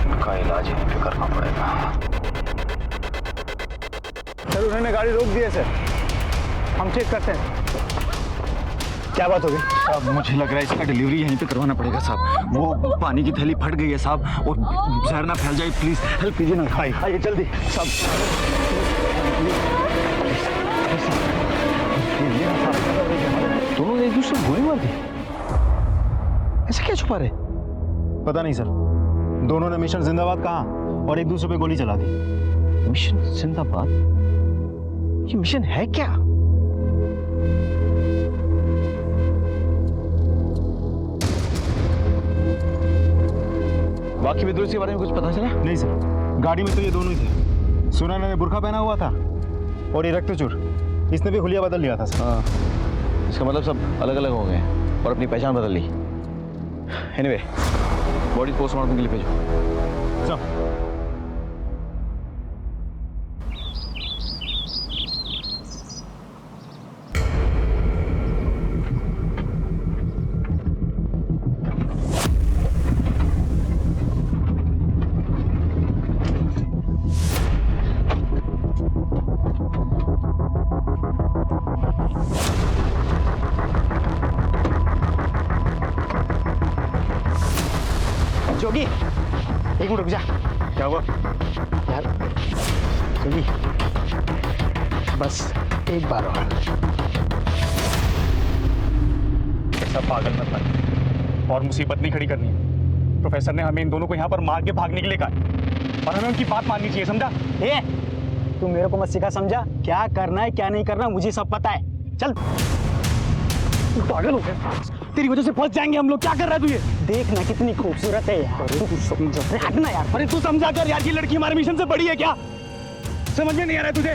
उनका इलाज यहीं पे करना पड़ेगा। सर उन्होंने गाड़ी रोक दी है सर, हम चेक करते हैं। क्या बात हो गई? साहब मुझे लग रहा है इसका डिलीवरी यहीं पे करवाना पड़ेगा साहब। वो पानी की थैली फट गई है साहब, और जहर ना फैल जाए, प्लीज हेल्प कीजिए ना। आइए जल्दी साहब। दोनों ने एक दूसरे को गोली मार दी, ऐसा क्या छुपा रहे? पता नहीं सर, दोनों ने मिशन जिंदाबाद कहा और एक दूसरे पे गोली चला दी। मिशन जिंदाबाद? ये मिशन है क्या? बाकी विद्रोही के बारे में कुछ पता चला? नहीं सर, गाड़ी में तो ये दोनों ही थे। सुनैना ने बुर्का पहना हुआ था और ये रक्तचूर, इसने भी हुलिया बदल लिया था सर। हाँ, इसका मतलब सब अलग अलग हो गए और अपनी पहचान बदल ली। एनीवे, बॉडी पोस्टमार्टम के लिए भेजो। सर जोगी एक मिनट रुक जा। क्या हुआ? यार जोगी बस एक बार और। ऐसा पागल मत बन और मुसीबत नहीं खड़ी करनी है। प्रोफेसर ने हमें इन दोनों को यहाँ पर मार के भागने के लिए कहा और हमें उनकी बात माननी चाहिए, समझा? ए तू मेरे को मत सिखा, समझा? क्या करना है क्या नहीं करना मुझे सब पता है। चल पागल हो गया, तेरी वजह से फंस जाएंगे हम लोग। क्या कर रहा है तू? ये देखना कितनी खूबसूरत है यार। तू समझ हटना यार। अरे तू समझा कर यार, ये लड़की हमारे मिशन से बड़ी है क्या? समझ में नहीं आ रहा है तुझे?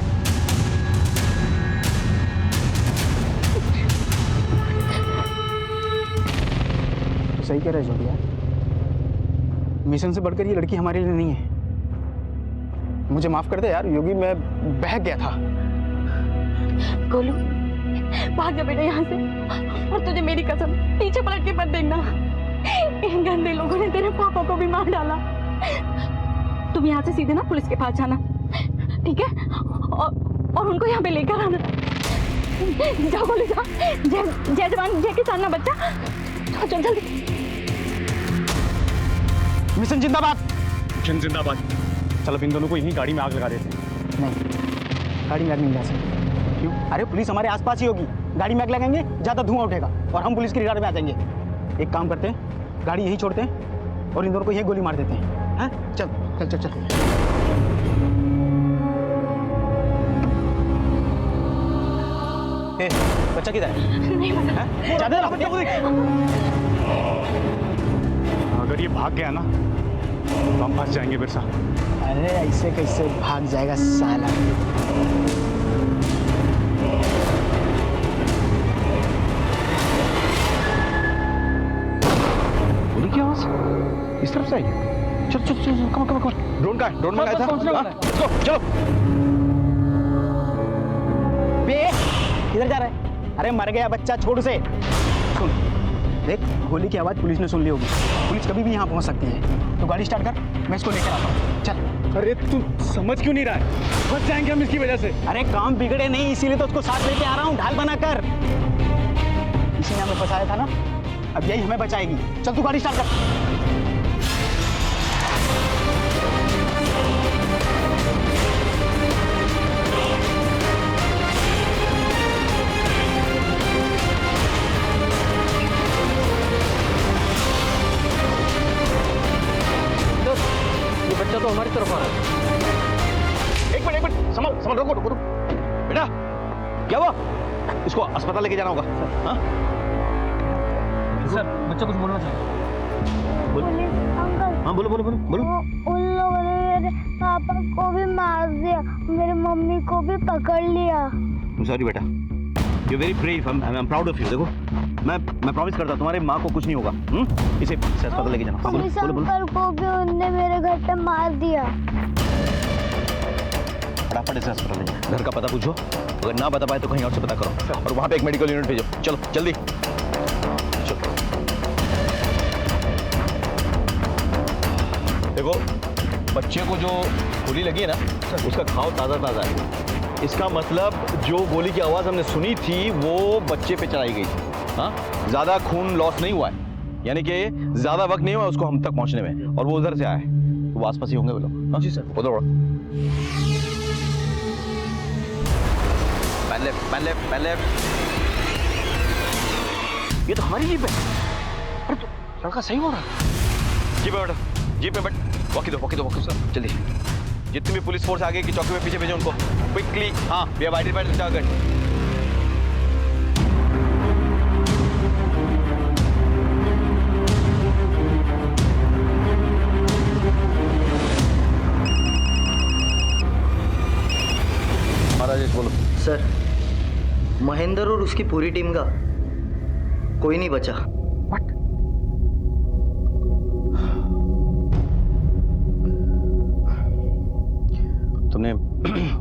तो सही कह रहे जोगी यार, मिशन से बढ़कर ये लड़की हमारे लिए नहीं है। मुझे माफ कर दे यार योगी, मैं बहक गया था। गोलू भाग जा बेटा यहाँ से, और तुझे मेरी कसम पीछे पलट के मत देखना। इन गंदे लोगों ने तेरे पापा को भी मार डाला। तुम यहाँ से सीधे ना पुलिस के पास जाना, ठीक है? और उनको यहाँ पे लेकर आना। जाओ गोलू जा, जय जवान जय किसान ना बच्चा। चल जल्दी। मिशन जिंदाबाद। मिशन जिंदाबाद। चल अब इन दोनों को यहीं गाड़ी में आग लगा देते हैं। नहीं, गाड़ी में आग नहीं लगा सकते। क्यों? अरे पुलिस हमारे आसपास ही होगी, गाड़ी में आग लगाएंगे ज्यादा धुआं उठेगा और हम पुलिस के रिडार में आ जाएंगे। एक काम करते हैं, गाड़ी यहीं छोड़ते हैं और इन दोनों को यहीं गोली मार देते हैं। हाँ चल चल चल चल। बच्चा किधर है? ज्यादा अगर ये भाग गया ना तो हम फंस जाएंगे बिरसा। अरे ऐसे कैसे भाग जाएगा साला? गोली की आवाज इस तरफ से आई। चल चल चल, कम कम कम। ड्रोन का है? ड्रोन मंगाया था? चलो चलो। बे किधर जा रहा है? अरे मर गया बच्चा, छोड़ उसे। सुन देख, गोली की आवाज पुलिस ने सुन ली होगी। पुलिस कभी भी यहाँ पहुँच सकती है, तो गाड़ी स्टार्ट कर, मैं इसको लेकर आता हूँ। चल। अरे तू समझ क्यों नहीं रहा है? फंस जाएंगे हम इसकी वजह से। अरे काम बिगड़े नहीं, इसीलिए तो उसको साथ लेके आ रहा हूँ ढाल बनाकर। इसी ने हमें फंसाया था ना, अब यही हमें बचाएगी। चल तू गाड़ी स्टार्ट कर। ये बच्चा तो हमारी तरफ आ रहा है। एक मिनट संभल, रुको रुको रुको। बेटा क्या हुआ? इसको अस्पताल लेके जाना होगा। हाँ सर बच्चा कुछ बोलना चाहिए। पुलिस अंकल, हाँ बोलो बोलो बोलो बोलो। उन लोगों ने मेरे मम्मी को भी पकड़ लिया। सॉरी बेटा, you very brave, I am proud of you. देखो मैं प्रॉमिस करता हूँ तुम्हारे माँ को कुछ नहीं होगा। इसे अस्पताल लेके जाना। हाँ, पुलिस अंकल को भी उनने मेरे घर पे मार दिया। फटाफट इसे अस्पताल ले जाओ। घर का पता पूछो, अगर ना बता पाए तो कहीं और से पता करो, और वहाँ पे एक मेडिकल यूनिट भेजो। चलो जल्दी चलो। देखो बच्चे को जो गोली लगी है ना, उसका घाव ताज़ा ताज़ा है। इसका मतलब जो गोली की आवाज़ हमने सुनी थी वो बच्चे पे चलाई गई थी। हाँ, ज़्यादा खून लॉस नहीं हुआ है, यानी कि ज़्यादा वक्त नहीं हुआ उसको हम तक पहुँचने में, और वो उधर से आए तो वो आसपास ही होंगे वो लोग। हाँ जी सर, उधर पहले ये तो हमारी जीप है। अरे तो लड़का सही हो रहा है। जीप पे बैठो, जीप पे बैठ। वॉकी दो सर, जल्दी। जितनी भी पुलिस फोर्स आगे की चौकी में पीछे भेजो उनको क्विकली। हाँ, we have identified the target. महाराज बोलो। सर, महेंद्र और उसकी पूरी टीम का कोई नहीं बचा। तुमने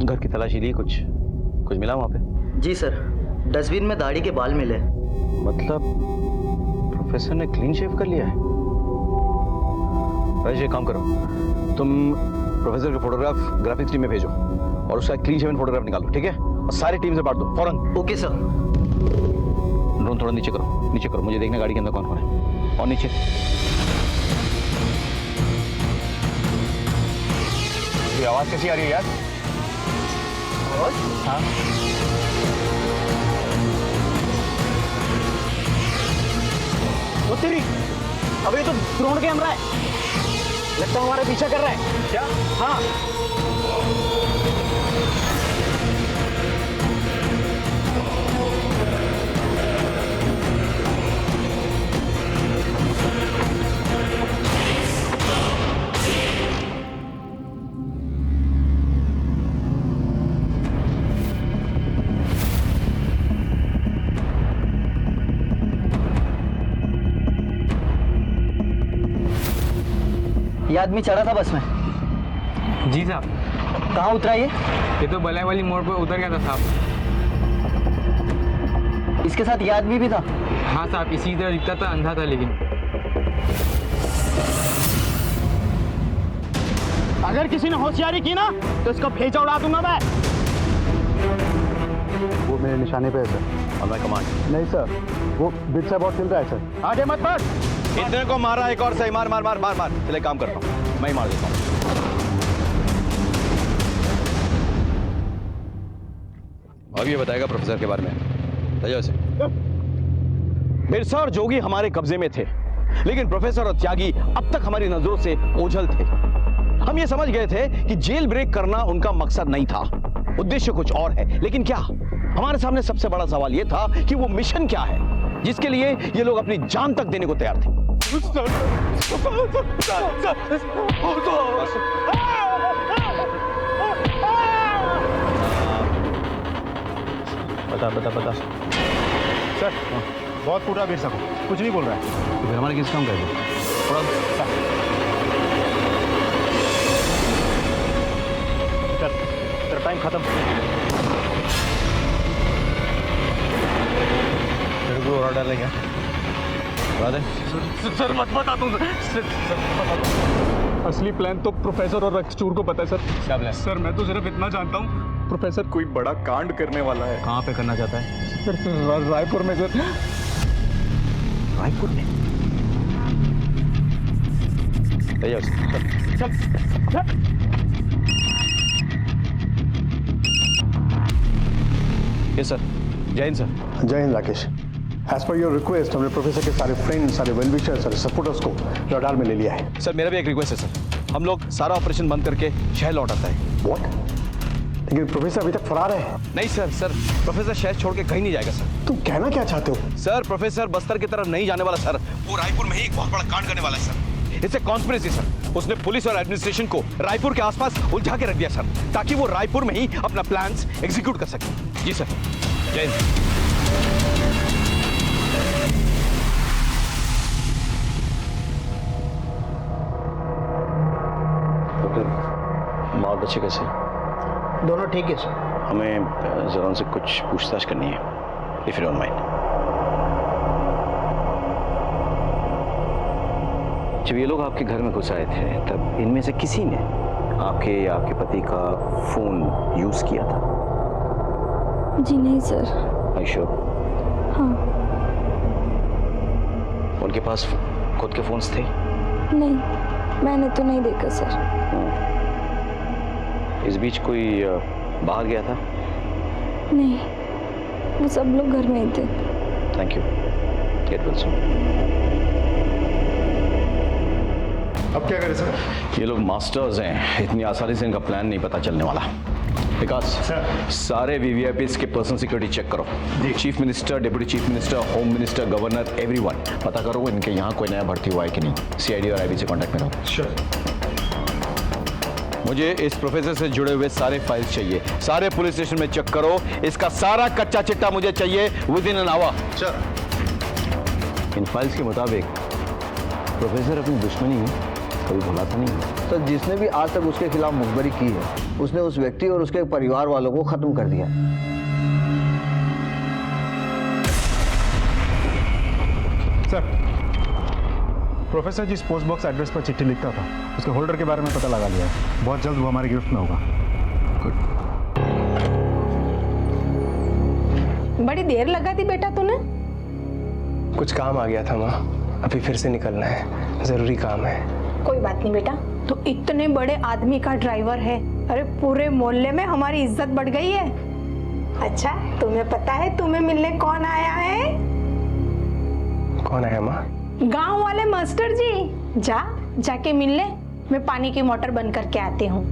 घर की तलाशी ली? कुछ मिला वहां पे? जी सर, डस्टबिन में दाढ़ी के बाल मिले। मतलब प्रोफेसर ने क्लीन शेव कर लिया है? राजेश एक काम करो, तुम प्रोफेसर का फोटोग्राफ ग्राफिक्स टीम में भेजो और उसका क्लीन शेवन फोटोग्राफ निकालो, ठीक है? और सारी टीम से बांट दो फौरन। Okay sir. ड्रोन थोड़ा नीचे करो, मुझे देखना गाड़ी के अंदर कौन कौन है। और नीचे ये आवाज कैसी आ रही है यार? हाँ, वो तेरी, अब ये तो ड्रोन कैमरा है, लगता है हमारे पीछे कर रहा है क्या? हाँ, ये आदमी चढ़ा था बस में? जी साहब। कहाँ उतरा ये तो बलाई वाली मोड़ पर उतर गया था साहब। इसके साथ ये आदमी भी था? हाँ साहब, इसी तरह दिखता था, अंधा था लेकिन। अगर किसी ने होशियारी की ना तो इसको भेजा उड़ा दूंगा मैं। वो मेरे निशाने पे है सर। और मैं कमांड। नहीं सर, वो बिट से बहुत चल रहा है सर। आगे मत बढ़। इतने को मारा, एक और सही। मार। चले काम करता हूँ, मैं ही मार देता हूँ। अब ये बताएगा प्रोफेसर के बारे में। से बिरसा और जोगी हमारे कब्जे में थे, लेकिन प्रोफेसर और त्यागी अब तक हमारी नजरों से ओझल थे। हम ये समझ गए थे कि जेल ब्रेक करना उनका मकसद नहीं था, उद्देश्य कुछ और है। लेकिन क्या? हमारे सामने सबसे बड़ा सवाल यह था कि वो मिशन क्या है जिसके लिए ये लोग अपनी जान तक देने को तैयार थे। बता सर, बहुत फूटा बिरसा को, कुछ नहीं बोल रहा है। तो फिर हमारे किस काम कर तेरा टाइम खत्म। तेरे को ऑर्डर डालेंगे? सर मत बता दूं सर, असली प्लान तो प्रोफेसर और रक्तचूर को पता है सर। क्या प्लान? सर मैं तो सिर्फ इतना जानता हूँ, प्रोफेसर कोई बड़ा कांड करने वाला है। कहाँ पे करना चाहता है? रायपुर में सर। रायपुर में? चल। Yes sir. जय हिंद सर। जय हिंद Rakesh. As per your request हमने प्रोफेसर के सारे फ्रेंड्स, सारे वेल विशर्स, सारे सपोर्टर्स को रडार में ले लिया है। सर मेरा भी एक रिक्वेस्ट है सर, हम लोग सारा ऑपरेशन बंद करके शहर लौट आता है। व्हाट? लेकिन प्रोफेसर अभी तक फरार है। नहीं सर, प्रोफेसर शहर छोड़ के कहीं नहीं जाएगा सर। तुम कहना क्या चाहते हो? सर प्रोफेसर बस्तर की तरफ नहीं जाने वाला सर, वो रायपुर में ही एक बहुत बड़ा कांड करने वाला है sir. It's a conspiracy sir. उसने पुलिस और एडमिनिस्ट्रेशन को रायपुर के आसपास उलझा के रख दिया सर, ताकि वो रायपुर में ही अपना प्लान्स एग्जीक्यूट कर सके। जी सर। जय हिंद। माँ और बच्चे कैसे? दोनों ठीक है सर। हमें जरा उनसे कुछ पूछताछ करनी है, इफ यू डोंट माइंड। जब ये लोग आपके घर में घुस आए थे तब इनमें से किसी ने आपके या आपके पति का फोन यूज किया था? जी नहीं सर। Are you sure? हाँ। उनके पास खुद के फोन्स थे? नहीं, मैंने तो नहीं देखा सर। इस बीच कोई बाहर गया था? नहीं, वो सब लोग घर में ही थे। Thank you. Get well soon. अब क्या करें सर? ये लोग मास्टर्स हैं, इतनी आसानी से इनका प्लान नहीं पता चलने वाला। विकास सर, सारे वीवीआईपीज के पर्सनल सिक्योरिटी चेक करो। Chief minister, deputy chief minister, home minister, governor, everyone पता करो इनके यहाँ कोई नया भर्ती हुआ है कि नहीं। सीआईडी और आईबी से कांटेक्ट में रहो। श्योर। मुझे इस प्रोफेसर से जुड़े हुए सारे फाइल्स चाहिए, सारे पुलिस स्टेशन में चेक करो। इसका सारा कच्चा चिट्टा मुझे चाहिए with in an hour. Sir. In files के मुताबिक प्रोफेसर अपनी दुश्मनी कभी भुलाता नहीं है। तो जिसने भी आज तक उसके खिलाफ मुखबरी की है, उसने उस व्यक्ति और उसके परिवार वालों को खत्म कर दिया। सर, प्रोफेसर जिस पोस्ट बॉक्स एड्रेस पर चिट्ठी लिखता था उसके होल्डर के बारे में पता लगा लिया है। बहुत जल्द वो हमारी गिरफ्त में होगा। बड़ी देर लगा दी बेटा तूने। कुछ काम आ गया था माँ, अभी फिर से निकलना है, जरूरी काम है। कोई बात नहीं बेटा, तो इतने बड़े आदमी का ड्राइवर है, अरे पूरे मोहल्ले में हमारी इज्जत बढ़ गई है। अच्छा, तुम्हें पता है तुम्हें मिलने कौन आया है? कौन आया माँ? गांव वाले मास्टर जी। जाके मिल ले, मैं पानी की मोटर बंद करके आती हूँ।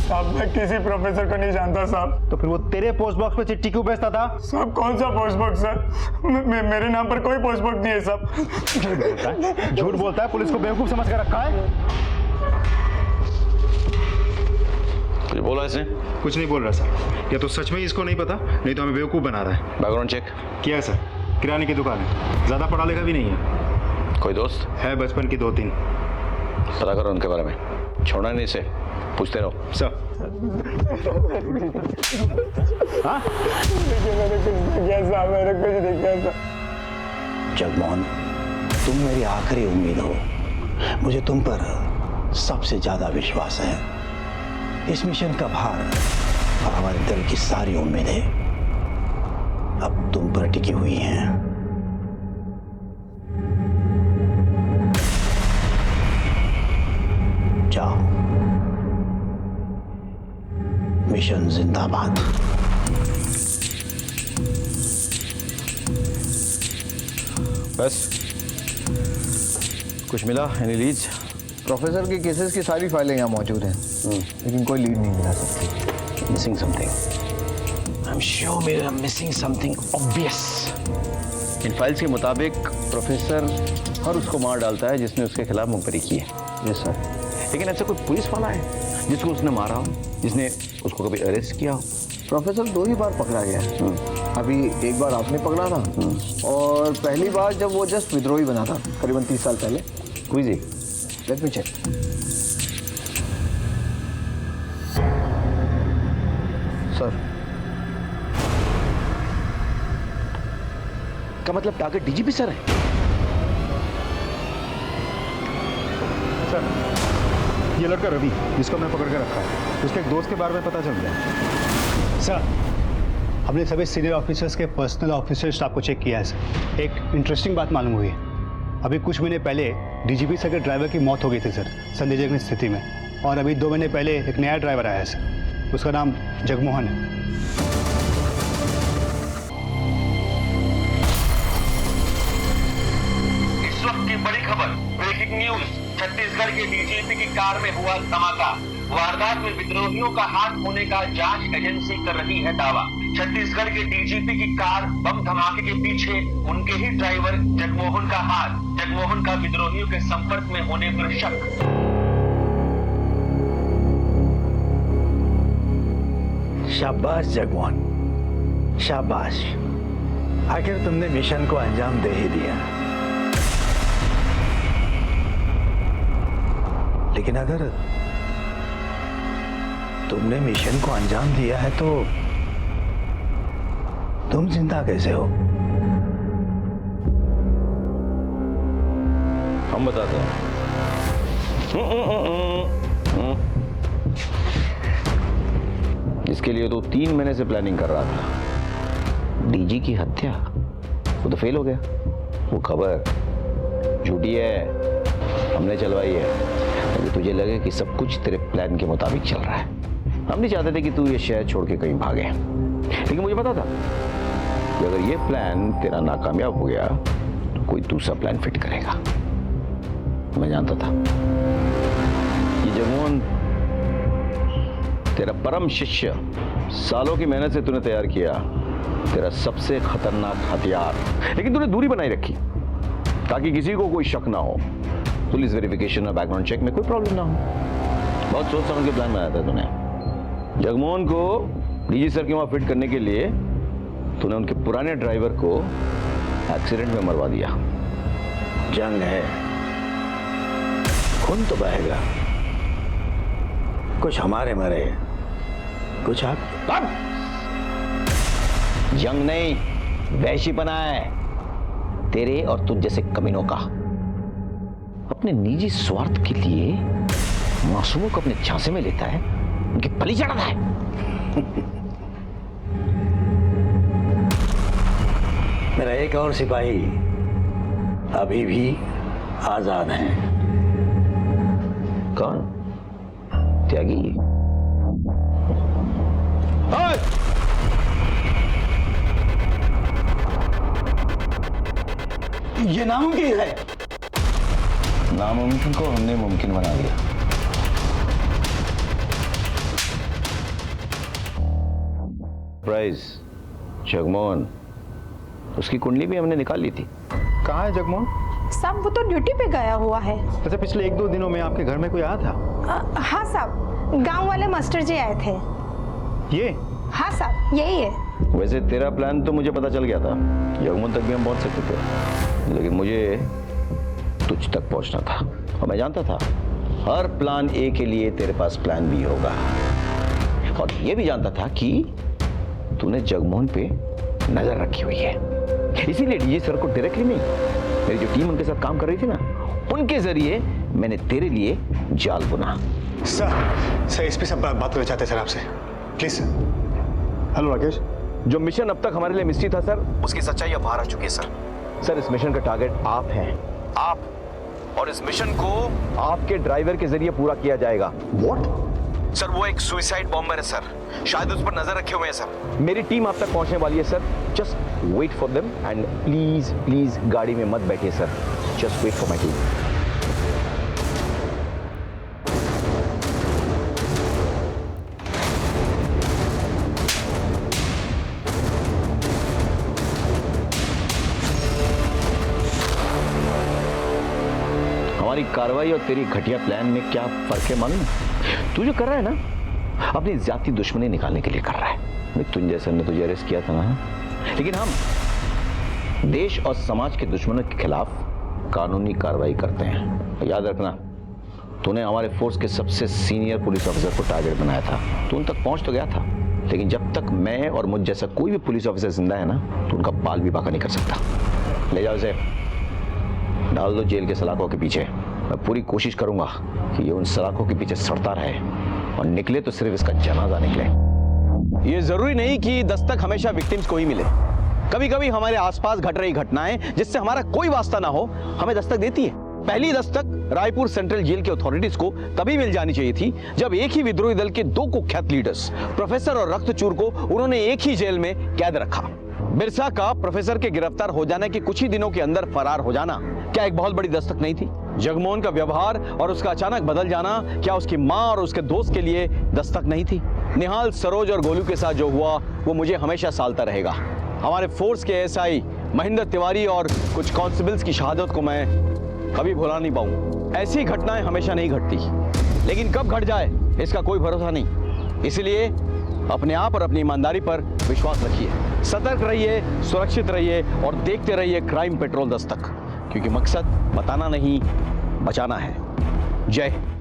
साहब मैं किसी प्रोफेसर को नहीं जानता साहब। तो फिर वो तेरे पोस्ट बॉक्स पे चिट्ठी क्यों भेजता था? साहब कौन सा पोस्ट बॉक्स है? मेरे नाम पर कोई पोस्ट बॉक्स नहीं है साहब। झूठ बोलता है, पुलिस को बेवकूफ समझ कर रखा है। कुछ बोला इसने? कुछ नहीं बोल रहा सर। या तो सच में ही इसको नहीं पता, नहीं तो हमें बेवकूफ बना रहा है। बैकग्राउंड चेक किया है सर, किराने की दुकान है, ज्यादा पढ़ा लिखा भी नहीं है। कोई दोस्त है बचपन की 2-3। पता करो उनके बारे में, छोड़ना नहीं इसे, पूछते रहो। सर हाँ? जगमोहन, तुम मेरी आखिरी उम्मीद हो। मुझे तुम पर सबसे ज्यादा विश्वास है। इस मिशन का भार और हमारे दल की सारी उम्मीदें अब तुम पर टिकी हुई हैं। जाओ, मिशन जिंदाबाद। बस कुछ मिला? Any leads? प्रोफेसर के केसेस की सारी फाइलें यहाँ मौजूद हैं, लेकिन कोई लीड नहीं मिला सकती। Missing something. I am sure we are missing something obvious. इन फाइल्स के मुताबिक प्रोफेसर हर उसको मार डालता है जिसने उसके खिलाफ मुखबरी की है। Yes sir. लेकिन ऐसा कोई पुलिस वाला है जिसको उसने मारा हो, जिसने उसको कभी अरेस्ट किया हो? प्रोफेसर 2 ही बार पकड़ा गया है। अभी एक बार आपने पकड़ा था और पहली बार जब वो जस्ट विद्रोही बना था करीबन 30 साल पहले। कोई जी? Let me check. सर का मतलब टारगेट डीजीपी सर है? सर, ये लड़का रवि जिसको मैं पकड़ के रखा है, उसके एक दोस्त के बारे में पता चल गया। सर, हमने सभी सीनियर ऑफिसर्स के पर्सनल ऑफिसर स्टाफ को चेक किया है सर। एक इंटरेस्टिंग बात मालूम हुई है। अभी कुछ महीने पहले डीजीपी सर के ड्राइवर की मौत हो गई थी सर, संदेहजनक स्थिति में। और अभी 2 महीने पहले एक नया ड्राइवर आया है सर, उसका नाम जगमोहन है। इस वक्त की बड़ी खबर, ब्रेकिंग न्यूज। छत्तीसगढ़ के डीजीपी की कार में हुआ धमाका। वारदात में विद्रोहियों का हाथ होने का जांच एजेंसी कर रही है दावा। छत्तीसगढ़ के डीजीपी की कार बम धमाके के पीछे उनके ही ड्राइवर जगमोहन का हाथ। जगमोहन का विद्रोहियों के संपर्क में होने पर शक। शाबाश जगमोहन, शाबाश। आखिर तुमने मिशन को अंजाम दे ही दिया। लेकिन अगर तुमने मिशन को अंजाम दिया है तो तुम जिंदा कैसे हो? हम बताते हैं। इसके लिए तो 3 महीने से प्लानिंग कर रहा था। डीजी की हत्या, वो तो फेल हो गया। वो खबर झूठी है, हमने चलवाई है। अभी तुझे लगे कि सब कुछ तेरे प्लान के मुताबिक चल रहा है। हम नहीं चाहते थे कि तू ये शहर छोड़ के कहीं भागे, लेकिन मुझे पता था कि अगर ये प्लान तेरा नाकामयाब हो गया तो कोई दूसरा प्लान फिट करेगा। मैं जानता था कि जगमोहन तेरा परम शिष्य, सालों की मेहनत से तूने तैयार किया तेरा सबसे खतरनाक हथियार, लेकिन तूने दूरी बनाई रखी ताकि किसी को कोई शक ना हो, पुलिस वेरिफिकेशन और बैकग्राउंड चेक में कोई प्रॉब्लम ना हो। बहुत सोच समझ के प्लान बनाया था तूने। जगमोहन को डीजी सर के वहां फिट करने के लिए तूने उनके पुराने ड्राइवर को एक्सीडेंट में मरवा दिया। जंग है, खून तो बहेगा। कुछ हमारे मरे, कुछ आप। जंग नहीं, वैशीपना है तेरे और तुझ जैसे कमीनों का। अपने निजी स्वार्थ के लिए मासूमों को अपने झांसे में लेता है, उनकी बलि चढ़ाता है। मेरा एक और सिपाही अभी भी आजाद है। कौन? त्यागी। ये नामुमकिन है। नामुमकिन को हमने मुमकिन बना दिया। प्राइज जगमोहन, उसकी कुंडली भी हमने निकाल ली थी। कहाँ है जगमोहन? साहब वो तो ड्यूटी पे गया हुआ है। अच्छा, पिछले 1-2 दिनों में आपके घर में कोई आया था? हाँ साहब, गांव वाले मास्टर जी आए थे। ये? हाँ साहब, यही है। वैसे तेरा प्लान तो मुझे पता चल गया था, जगमोहन तक भी हम पहुंच सकते थे, लेकिन मुझे तुझ तक पहुंचना था और मैं जानता था हर प्लान ए के लिए तेरे पास प्लान बी होगा। और ये भी जानता था कि तूने जगमोहन पे नजर रखी हुई है, इसीलिए डीजी सर को डायरेक्टली नहीं, मेरी जो टीम उनके साथ काम कर रही थी ना, उनके जरिए मैंने तेरे लिए जाल बुना। सर एसपी साहब बात करना चाहते हैं सर आपसे, प्लीज। हेलो राकेश। जो मिशन अब तक हमारे लिए मिस्ट्री था सर, उसकी सच्चाई अब बाहर आ चुकी है सर। सर इस मिशन का टारगेट आप हैं, आप, और इस मिशन को आपके ड्राइवर के जरिए पूरा किया जाएगा। व्हाट? सर वो एक सुसाइड बॉम्बर है सर, शायद उस पर नजर रखे हुए हैं सर। मेरी टीम आप तक पहुंचने वाली है sir, just wait for them and please please गाड़ी में मत बैठिए sir, just wait for my team. हमारी कार्रवाई और तेरी घटिया प्लान में क्या फर्क है मालूम? तू जो कर रहा है ना, अपनी जाति दुश्मनी निकालने के लिए कर रहा है। मृत्युंजय सर ने तुझे अरेस्ट किया था ना, लेकिन हम देश और समाज के दुश्मनों के खिलाफ कानूनी कार्रवाई करते हैं। याद रखना, तूने हमारे फोर्स के सबसे सीनियर पुलिस ऑफिसर को टारगेट बनाया था। तू उन तक पहुंच तो गया था, लेकिन जब तक मैं और मुझ जैसा कोई भी पुलिस ऑफिसर जिंदा है ना, तो उनका बाल भी बाका नहीं कर सकता। ले जाओ इसे, डाल दो जेल के सलाखों के पीछे। मैं पूरी कोशिश करूंगा कि ये उन सलाखों के पीछे सड़ता रहे और निकले तो सिर्फ इसका जनाजा निकले। ये जरूरी नहीं कि दस्तक हमेशा विक्टिम्स को ही मिले। कभी कभी हमारे आसपास घट रही घटनाएं जिससे हमारा कोई वास्ता ना हो, हमें दस्तक देती है। पहली दस्तक रायपुर सेंट्रल जेल के अथॉरिटीज को तभी मिल जानी चाहिए थी जब एक ही विद्रोही दल के 2 कुख्यात लीडर्स, प्रोफेसर और रक्तचूर को उन्होंने एक ही जेल में कैद रखा। बिरसा का प्रोफेसर के गिरफ्तार हो जाने के कुछ ही दिनों के अंदर फरार हो जाना क्या एक बहुत बड़ी दस्तक नहीं थी? जगमोहन का व्यवहार और उसका अचानक बदल जाना क्या उसकी माँ और उसके दोस्त के लिए दस्तक नहीं थी? निहाल, सरोज और गोलू के साथ जो हुआ वो मुझे हमेशा सालता रहेगा। हमारे फोर्स के एसआई महेंद्र तिवारी और कुछ कांस्टेबल्स की शहादत को मैं कभी भुला नहीं पाऊंगा। ऐसी घटनाएं हमेशा नहीं घटती, लेकिन कब घट जाए इसका कोई भरोसा नहीं। इसलिए अपने आप और अपनी ईमानदारी पर विश्वास रखिए, सतर्क रहिए, सुरक्षित रहिए और देखते रहिए क्राइम पेट्रोल दस्तक, क्योंकि मकसद बताना नहीं, बचाना है। जय हिंद।